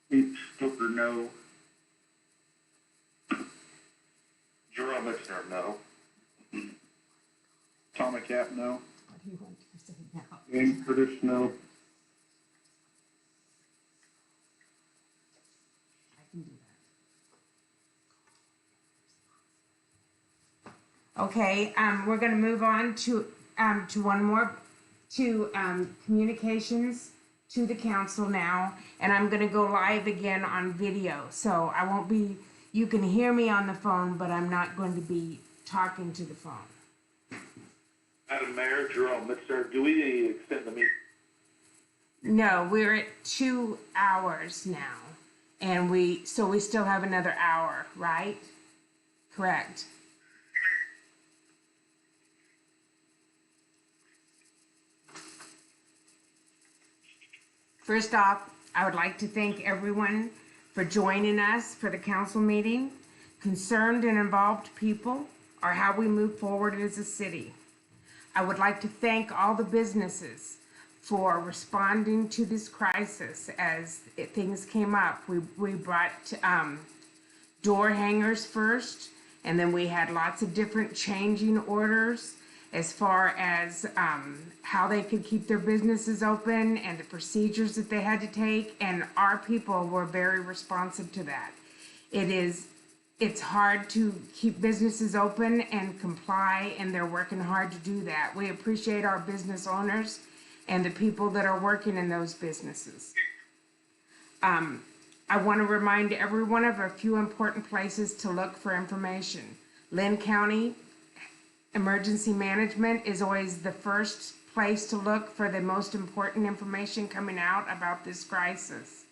Keith Stoker, no. Jerome Mitzner, no. Tom and Cap, no. What do you want to say now? Danny Curtis, no. I can do that. Okay, we're going to move on to one more, to communications to the council now, and I'm going to go live again on video. So I won't be, you can hear me on the phone, but I'm not going to be talking to the phone. Madam Mayor, Jerome Mitzner, do we need to extend the meeting? No, we're at 2 hours now, and we still have another hour, right? Correct. First off, I would like to thank everyone for joining us for the council meeting. Concerned and involved people are how we move forward as a city. I would like to thank all the businesses for responding to this crisis as things came up. We brought door hangers first, and then we had lots of different changing orders as far as how they could keep their businesses open and the procedures that they had to take, and our people were very responsive to that. It's hard to keep businesses open and comply, and they're working hard to do that. We appreciate our business owners and the people that are working in those businesses. I want to remind everyone of a few important places to look for information. Lynn County Emergency Management is always the first place to look for the most important information coming out about this crisis.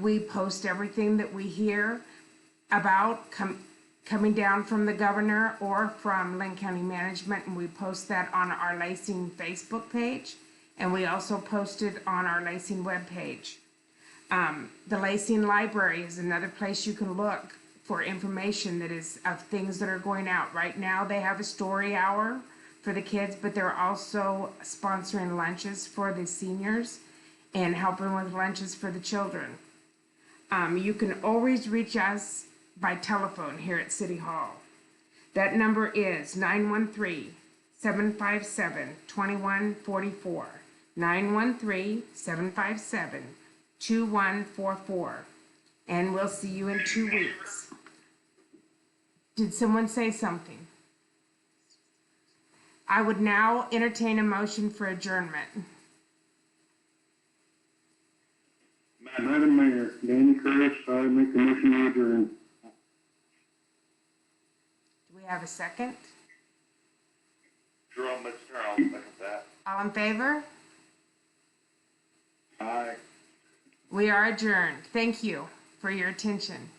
We post everything that we hear about coming down from the governor or from Lynn County Management, and we post that on our Lacing Facebook page, and we also post it on our Lacing webpage. The Lacing Library is another place you can look for information that is of things that are going out. Right now they have a story hour for the kids, but they're also sponsoring lunches for the seniors and helping with lunches for the children. You can always reach us by telephone here at City Hall. That number is 913-757-2144. 913-757-2144. And we'll see you in 2 weeks. Did someone say something? I would now entertain a motion for adjournment. Madam Mayor, Danny Curtis, I make the motion to adjourn. Do we have a second? Jerome Mitzner, I'll second that. All in favor? Aye. We are adjourned. Thank you for your attention.